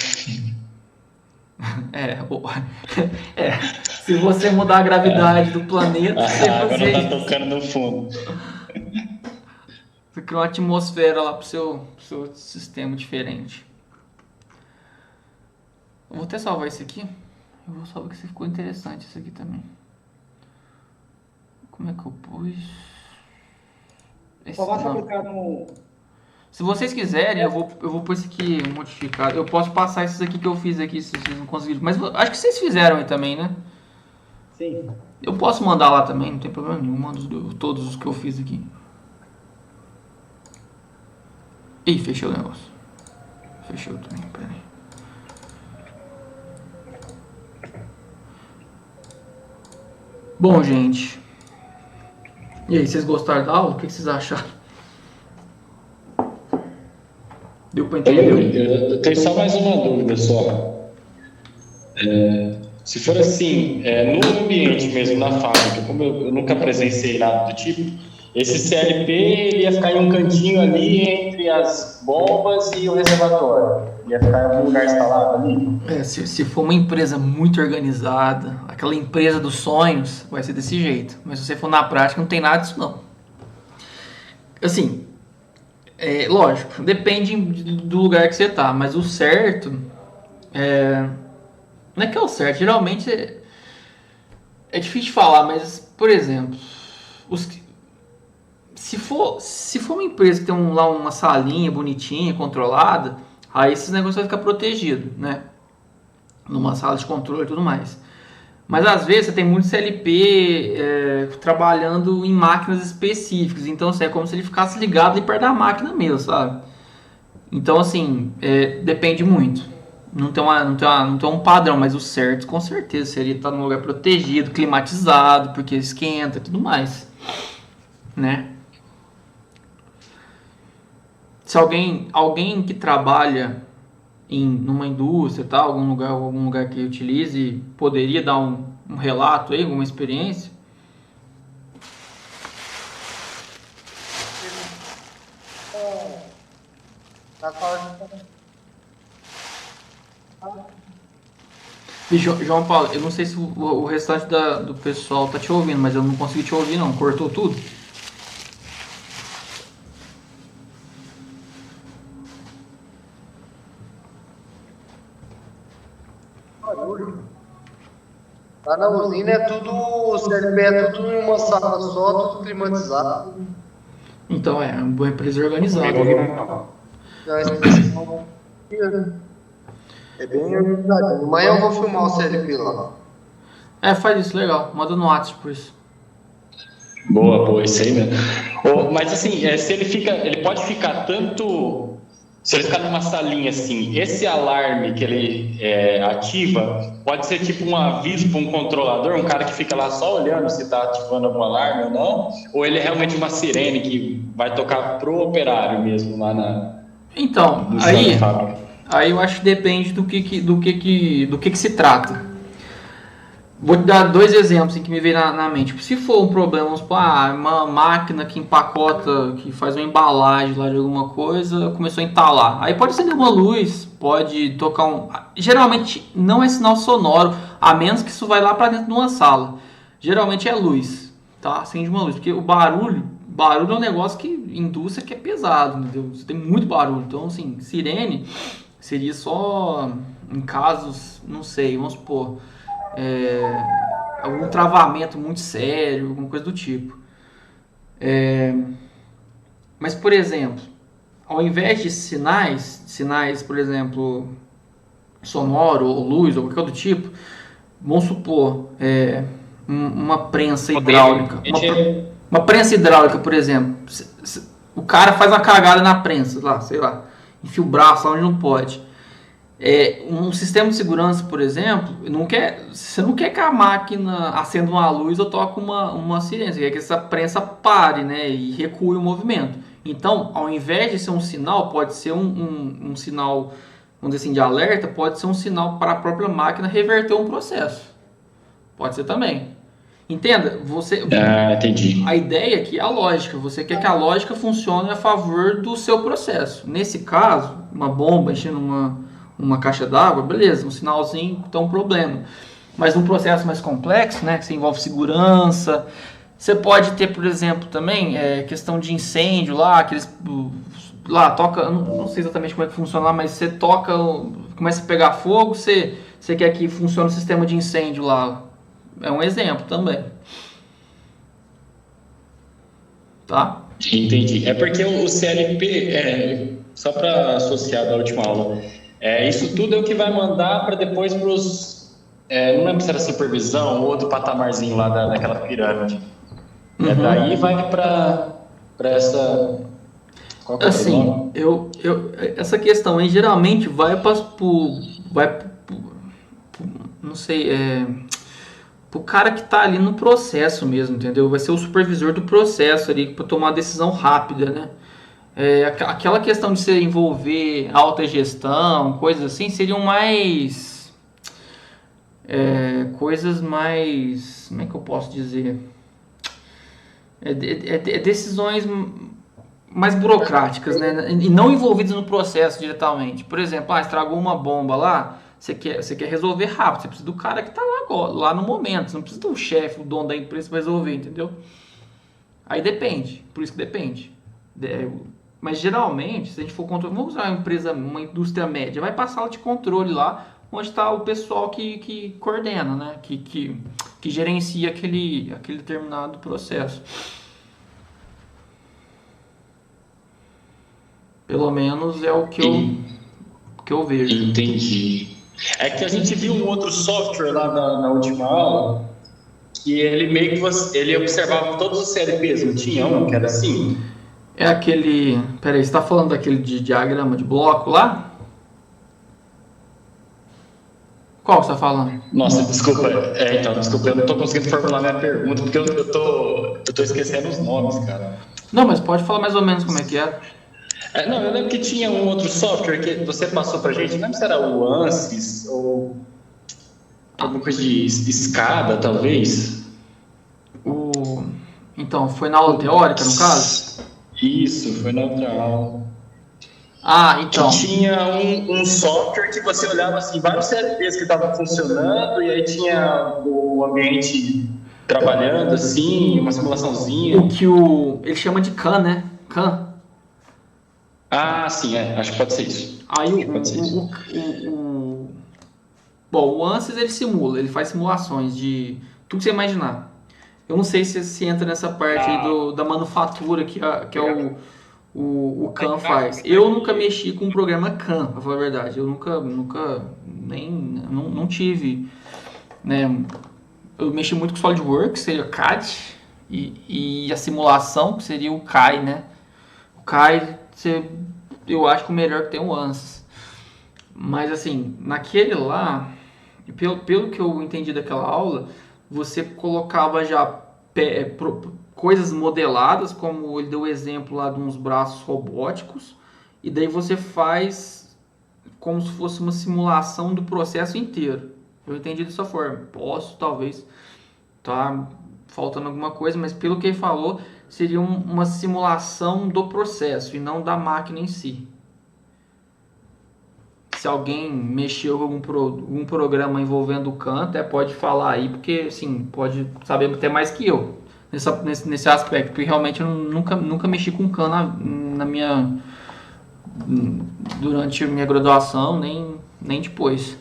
Se você mudar a gravidade do planeta, A água não tá tocando no fundo. Você cria uma atmosfera lá pro seu sistema diferente. Eu vou até salvar esse aqui. Eu vou salvar que ficou interessante isso aqui também. Como é que eu pus? Só basta clicar no... Se vocês quiserem, eu vou pôr esse aqui modificado. Eu posso passar esses aqui que eu fiz aqui, se vocês não conseguirem. Mas acho que vocês fizeram aí também, né? Sim. Eu posso mandar lá também, não tem problema nenhum. Mando todos os que eu fiz aqui. Ih, fechou o negócio. Fechou também, peraí. Bom, gente. E aí, vocês gostaram da aula? O que vocês acharam? Deu pra entender? Eu tenho só mais uma dúvida só. Se for assim, no ambiente mesmo, na fábrica, como eu nunca presenciei nada do tipo, esse CLP ele ia ficar em um cantinho ali entre as bombas e o reservatório. Ia ficar em algum lugar instalado ali? Se for uma empresa muito organizada, aquela empresa dos sonhos, vai ser desse jeito. Mas se você for na prática, não tem nada disso não. Assim, lógico, depende do lugar que você tá, mas o certo não é que é o certo, geralmente é difícil de falar, mas, por exemplo, se for uma empresa que tem lá uma salinha bonitinha, controlada, aí esses negócios vão ficar protegidos, né? Numa sala de controle e tudo mais. Mas às vezes você tem muito CLP trabalhando em máquinas específicas, então assim, é como se ele ficasse ligado ali perto da máquina mesmo, sabe? Então assim, depende muito. Não tem um padrão, mas o certo com certeza seria estar num lugar protegido, climatizado, porque esquenta e tudo mais, né? Se alguém que trabalha numa indústria, tal, algum lugar que utilize, poderia dar um relato aí, alguma experiência? E João Paulo, eu não sei se o restante do pessoal tá te ouvindo, mas eu não consegui te ouvir não, cortou tudo? Lá na usina é tudo, o CLP é tudo em uma sala só, tudo climatizado. Então é uma empresa organizada. É bem organizado. Amanhã eu vou filmar o CLP lá. Faz isso, legal. Manda no WhatsApp por isso. Boa, isso aí mesmo. Mas assim, se ele pode ficar tanto. Se ele ficar numa salinha assim, esse alarme que ele ativa, pode ser tipo um aviso para um controlador, um cara que fica lá só olhando se está ativando algum alarme ou não, ou ele é realmente uma sirene que vai tocar pro operário mesmo lá na. Então, aí eu acho que depende do que se trata. Vou te dar 2 exemplos que me veio na mente. Se for um problema, vamos supor, uma máquina que empacota, que faz uma embalagem lá de alguma coisa, começou a entalar. Aí pode acender uma luz, pode tocar Geralmente não é sinal sonoro, a menos que isso vai lá para dentro de uma sala. Geralmente é luz, tá? Acende uma luz, porque o barulho é um negócio que indústria que é pesado, entendeu? Você tem muito barulho. Então, assim, sirene seria só em casos, não sei, vamos supor... algum travamento muito sério, alguma coisa do tipo. Mas, por exemplo, ao invés de sinais, por exemplo, sonoro ou luz ou qualquer outro tipo, vamos supor uma prensa hidráulica. Uma prensa hidráulica, por exemplo. O cara faz uma cagada na prensa, lá, sei lá, enfia o braço lá onde não pode. Um sistema de segurança, por exemplo, você não quer que a máquina acenda uma luz ou toque uma sirene, você quer que essa prensa pare, né, e recue o movimento. Então, ao invés de ser um sinal, pode ser um sinal, vamos dizer assim, de alerta, pode ser um sinal para a própria máquina reverter um processo. Pode ser também. Entenda? Entendi. A ideia aqui é a lógica. Você quer que a lógica funcione a favor do seu processo. Nesse caso, uma bomba enchendo uma caixa d'água, beleza, um sinalzinho, então um problema. Mas num processo mais complexo, né, que envolve segurança, você pode ter, por exemplo, também questão de incêndio lá, lá toca, não sei exatamente como é que funciona lá, mas você toca, começa a pegar fogo, você quer que funcione o sistema de incêndio lá. É um exemplo também. Tá? Entendi. É porque o CLP, só para associar da última aula, isso tudo é o que vai mandar para depois para os. Não lembro se era supervisão ou outro patamarzinho lá daquela pirâmide. Uhum. Daí vai para essa. Qual que é assim, o nome? Essa questão aí geralmente vai não sei, pro cara que tá ali no processo mesmo, entendeu? Vai ser o supervisor do processo ali para tomar uma decisão rápida, né? Aquela questão de se envolver alta gestão, coisas assim, seriam mais coisas mais, como é que eu posso dizer, decisões mais burocráticas, né? E não envolvidas no processo diretamente. Por exemplo, estragou uma bomba lá, você quer resolver rápido, você precisa do cara que está lá no momento, você não precisa do chefe, o dono da empresa para resolver, entendeu? Aí depende, por isso que depende. Mas geralmente, se a gente for controlar, vamos usar uma indústria média, vai passar sala de controle lá, onde está o pessoal que coordena, né? Que gerencia aquele determinado processo. Pelo menos é o que eu vejo. Entendi. É que a gente viu um outro software lá na última aula, que ele meio que ele observava todos os CLPs, não tinha um que era assim? É aquele... Peraí, você está falando daquele de diagrama de bloco lá? Qual você está falando? Nossa, desculpa. Desculpa, eu não estou conseguindo formular minha pergunta, porque eu tô esquecendo os nomes, cara. Não, mas pode falar mais ou menos como é que é. Não, eu lembro que tinha um outro software que você passou pra gente, não lembro se era o Ansys ou alguma coisa de escada, talvez. Então, foi na aula teórica, no caso? Isso, foi na outra aula. Ah, então. Que tinha um software que você olhava assim, vários CLPs que estavam funcionando, e aí tinha o ambiente trabalhando assim, uma simulaçãozinha. O que ele chama de CAN, né? CAN. Ah, sim, acho que pode ser isso. Aí Bom, o Ansys ele simula, ele faz simulações de tudo que você imaginar. Eu não sei se entra nessa parte aí da manufatura que é o CAN faz. Eu nunca mexi com o programa CAN, pra falar a verdade. Eu nunca não tive, né? Eu mexi muito com SolidWorks, que seria o CAD, e a simulação, que seria o CAI, né? O CAI, eu acho que o melhor que tem é o Ansys. Mas assim, naquele lá, pelo que eu entendi daquela aula, você colocava já coisas modeladas, como ele deu o exemplo lá de uns braços robóticos, e daí você faz como se fosse uma simulação do processo inteiro. Eu entendi dessa forma. Posso, talvez, tá faltando alguma coisa, mas pelo que ele falou, seria uma simulação do processo e não da máquina em si. Se alguém mexeu com algum programa envolvendo o CAN, até pode falar aí, porque assim, pode saber até mais que eu nesse aspecto, porque realmente eu nunca mexi com CAN durante a minha graduação, nem depois.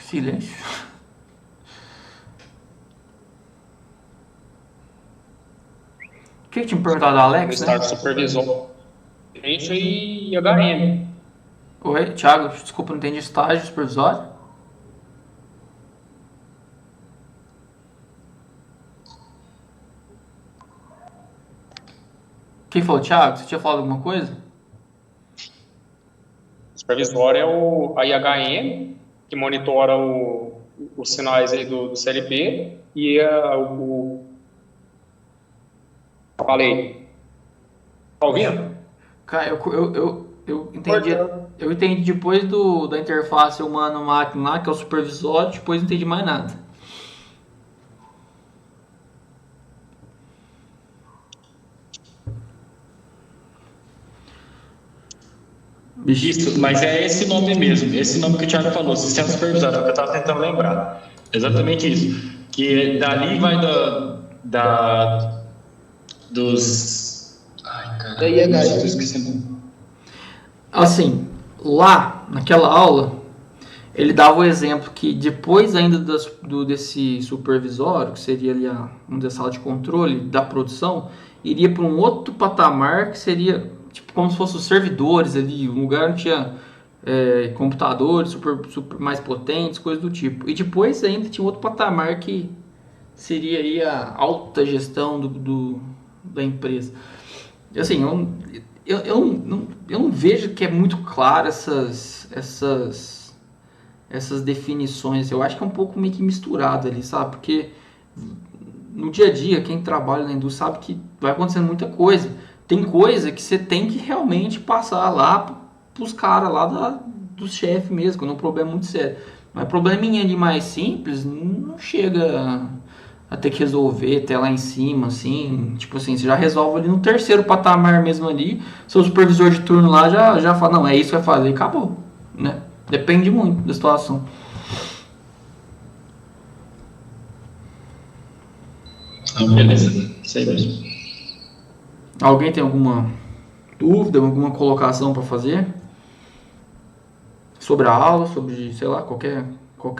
Silêncio. O que tinha me perguntado da Alex, né? Estágio supervisor. Isso e HM. Oi, Thiago, desculpa, não entendi. Estágio supervisório? Quem falou, Thiago? Você tinha falado alguma coisa? O supervisor é a IHM, que monitora os sinais aí do CLP, e Falei. Tá ouvindo? Cara, eu entendi. Eu entendi depois da interface humano-máquina lá, que é o supervisório, depois não entendi mais nada. Isso, mas é esse nome mesmo, esse nome que o Thiago falou, sistema supervisório, que eu estava tentando lembrar. Exatamente isso. Que dali vai dos... Ai, cara, estou esquecendo. Assim, lá, naquela aula, ele dava o exemplo que depois ainda desse supervisório, que seria ali a sala de controle da produção, iria para um outro patamar que seria tipo como se fossem os servidores ali, um lugar onde tinha computadores super mais potentes, coisas do tipo. E depois ainda tinha outro patamar que seria aí a alta gestão da empresa. Assim, eu não vejo que é muito claro essas definições. Eu acho que é um pouco meio que misturado ali, sabe? Porque no dia a dia, quem trabalha na indústria sabe que vai acontecendo muita coisa. Tem coisa que você tem que realmente passar lá pros caras lá do chefe mesmo, quando é um problema muito sério. Mas probleminha ali mais simples, não chega a ter que resolver até lá em cima, assim. Tipo assim, você já resolve ali no terceiro patamar mesmo ali. Seu supervisor de turno lá já fala, não, é isso que vai fazer e acabou, né? Depende muito da situação. Beleza, isso aí mesmo. Alguém tem alguma dúvida, alguma colocação para fazer? Sobre a aula, sobre, sei lá, qualquer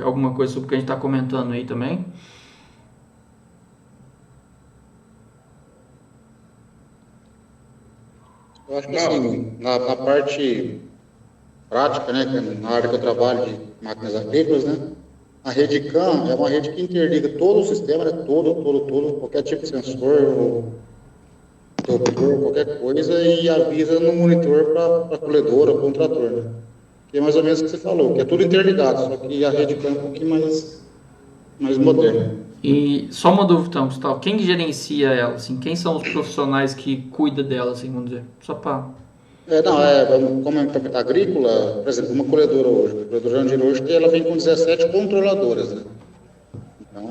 alguma coisa sobre o que a gente está comentando aí também? Eu acho que assim, na parte prática, né, que é na área que eu trabalho de máquinas agrícolas, né, a rede CAN é uma rede que interliga todo o sistema, né, todo, qualquer tipo de sensor, doppler, qualquer coisa, e avisa no monitor para a colhedora ou para um trator, né? Que é mais ou menos o que você falou, que é tudo interligado, só que a rede CAN é um pouquinho mais moderna. E só uma dúvida, então, Gustavo, quem que gerencia ela, assim? Quem são os profissionais que cuidam dela, assim, vamos dizer? Só para... Como é um equipamento agrícola, por exemplo, uma colhedora hoje, a colhedora Jandir hoje, ela vem com 17 controladoras, né? Então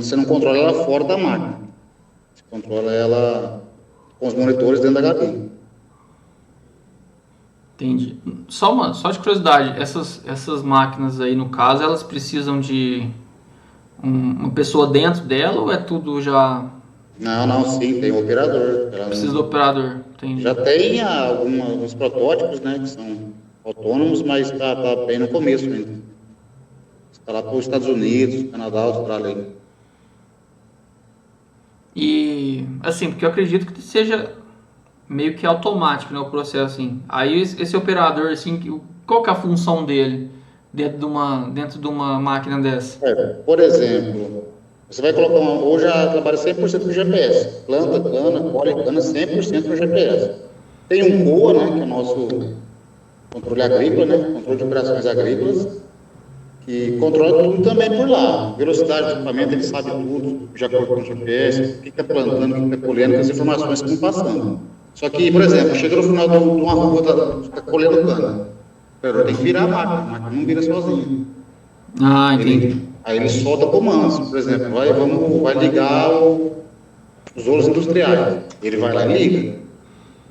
você não controla ela fora da máquina, você controla ela com os monitores dentro da cabine. Entendi. Só de curiosidade, essas máquinas aí, no caso, elas precisam de uma pessoa dentro dela ou é tudo já... Não, sim, tem um operador. Precisa do operador, entendi. Já tem alguns protótipos, né, que são autônomos, mas está bem no começo ainda. Está lá para os Estados Unidos, Canadá, Austrália. E, assim, porque eu acredito que seja meio que automático, né, o processo, assim. Aí esse operador, assim, qual que é a função dele dentro de uma máquina dessa? Por exemplo, você vai colocar hoje ela trabalha 100% com GPS. Planta cana, colhe cana 100% com GPS. Tem um COA, né, que é o nosso controle agrícola, né, controle de operações agrícolas, que controla tudo também por lá. Velocidade do equipamento, ele sabe tudo, de acordo com o GPS, o que está plantando, o que está colhendo, as informações que estão passando. Só que, por exemplo, chega no final de uma rua, está colhendo cana. Tem que virar a máquina não vira sozinho. Ah, entendi. Aí ele solta comandos, por exemplo, vai ligar os ouros industriais. Ele vai lá e liga.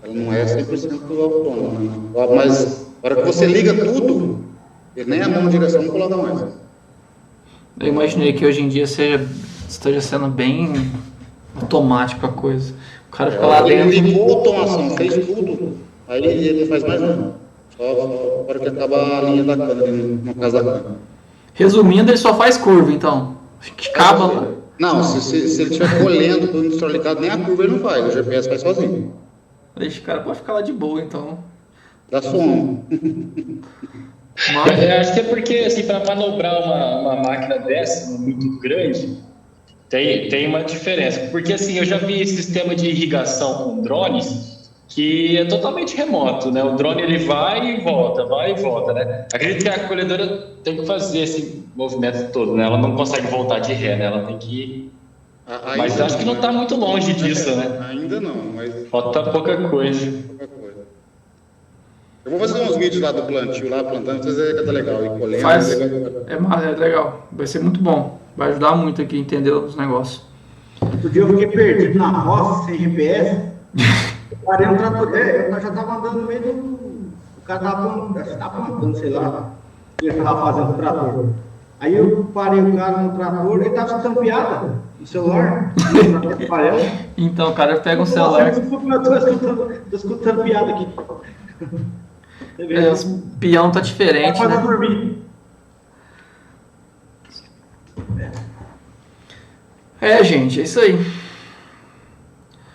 Ela não é 100% autônoma, né? Mas, na hora que você liga tudo, ele nem a mão de direção não coloca mais. Eu imaginei que hoje em dia esteja sendo bem automático a coisa. O cara fica lá dentro... Ele ligou a automação, fez tudo, aí ele não faz mais nada. Só na hora que acaba a linha da cana, no caso da cana. Resumindo, ele só faz curva, então. Acaba lá. Não, se ele estiver colhendo tudo industrializado, nem a curva ele não faz, o GPS faz sozinho. Esse cara pode ficar lá de boa, então. Dá sono. Eu acho que é porque, assim, para manobrar uma máquina dessa, muito grande, tem uma diferença. Porque, assim, eu já vi sistema de irrigação com drones que é totalmente remoto, né? O drone, ele vai e volta, né? Acredito que a colhedora tem que fazer esse movimento todo, né? Ela não consegue voltar de ré, né? Ela tem que ir... Mas acho que não está muito longe disso, né? Ainda não, mas... Falta pouca coisa. Eu vou fazer uns vídeos lá do plantio, lá plantando, pra vocês verem que tá legal. E colhendo, é legal. Vai ser muito bom. Vai ajudar muito aqui a entender os negócios. Outro dia eu fiquei perdido na roça, sem GPS. Parei no trator. Eu já tava andando no meio do... O cara tava plantando, sei lá. O que ele tava fazendo no trator. Aí eu parei o cara no trator, ele tava escutando piada no celular. Então o cara pega um celular... Tô escutando piada aqui. Os peão tá diferente, né? Dormir. Gente, é isso aí.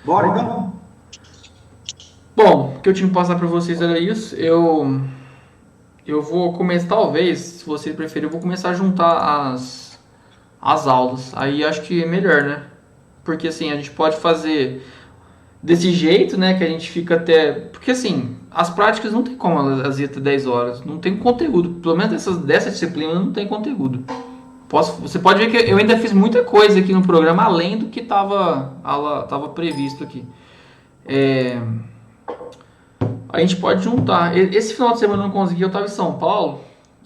Bora então? Bom, o que eu tinha que passar para vocês era isso. Eu vou começar, talvez, se você preferir, eu vou começar a juntar as aulas. Aí acho que é melhor, né? Porque assim, a gente pode fazer desse jeito, né? Que a gente fica até... Porque assim, as práticas não tem como elas ir até 10 horas. Não tem conteúdo. Pelo menos dessa disciplina não tem conteúdo. Você pode ver que eu ainda fiz muita coisa aqui no programa, além do que estava previsto aqui. A gente pode juntar. Esse final de semana eu não consegui, eu estava em São Paulo.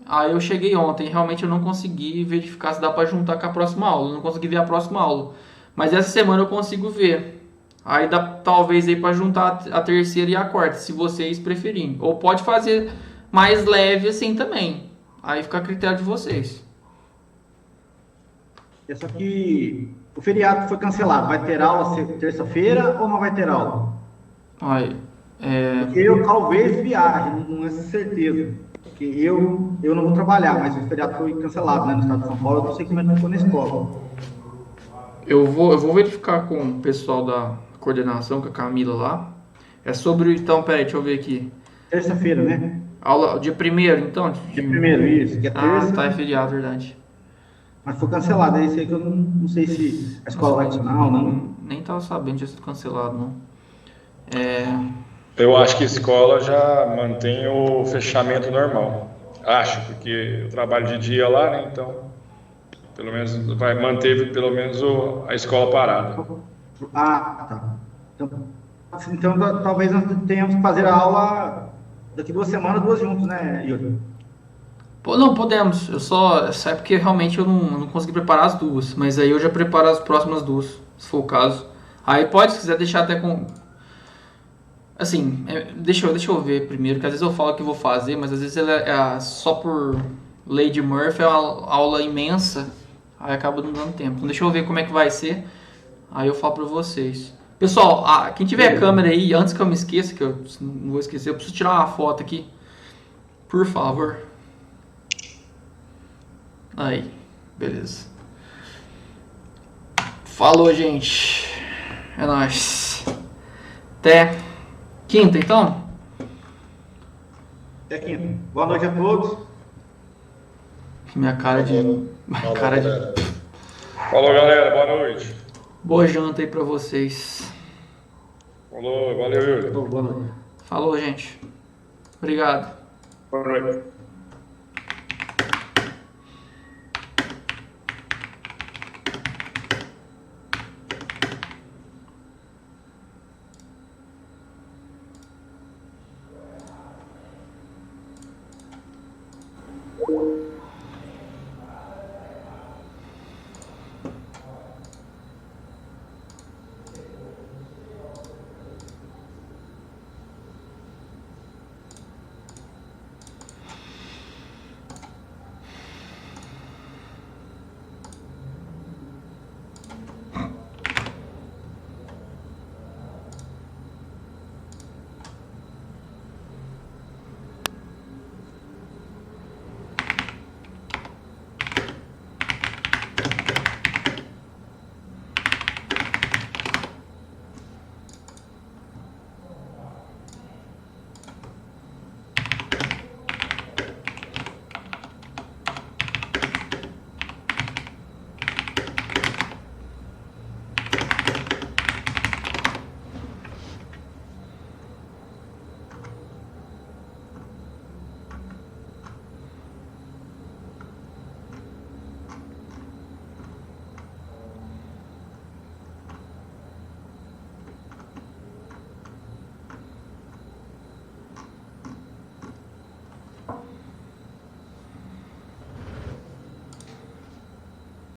Aí eu cheguei ontem, realmente eu não consegui verificar se dá para juntar com a próxima aula. Eu não consegui ver a próxima aula. Mas essa semana eu consigo ver. Aí dá talvez aí para juntar a terceira e a quarta, se vocês preferirem. Ou pode fazer mais leve assim também. Aí fica a critério de vocês. Só que o feriado foi cancelado. Vai ter aula terça-feira ou não vai ter aula? Porque eu talvez viaje, não é certeza. Porque eu não vou trabalhar, mas o feriado foi cancelado, né, no estado de São Paulo. Eu não sei como é que ficou na escola. Eu vou verificar com o pessoal da coordenação, com a Camila lá. É sobre, então, peraí, deixa eu ver aqui. Terça-feira, né? Aula, dia 1º, então? Dia primeiro, isso, que é terça. Ah, tá, é feriado, verdade. Mas foi cancelado, é isso aí que eu não sei se a escola vai adicionar ou não. Nem tava sabendo de ter sido cancelado, não. Eu acho que a escola já mantém o fechamento normal. Acho, porque eu trabalho de dia lá, né? Então, pelo menos manteve pelo menos a escola parada. Ah, tá. Então, talvez nós tenhamos que fazer a aula daqui 2 semanas, 2 juntos, né, Yuri? Pô, não, podemos. É porque realmente eu não consegui preparar as duas. Mas aí eu já preparo as próximas duas, se for o caso. Aí pode, se quiser deixar até com... Assim, deixa eu ver primeiro, que às vezes eu falo que vou fazer, mas às vezes só por lei de Murphy é uma aula imensa, aí acaba não dando tempo. Então deixa eu ver como é que vai ser, aí eu falo pra vocês. Pessoal, quem tiver câmera aí, antes que eu me esqueça, que eu não vou esquecer, eu preciso tirar uma foto aqui. Por favor. Aí, beleza. Falou, gente. É nóis. Até quinta, então? Até quinta. Boa noite a todos. Minha cara de... Falou, galera. Boa noite. Boa janta aí pra vocês. Falou, valeu, Yuri. Boa noite. Falou, gente. Obrigado. Boa noite.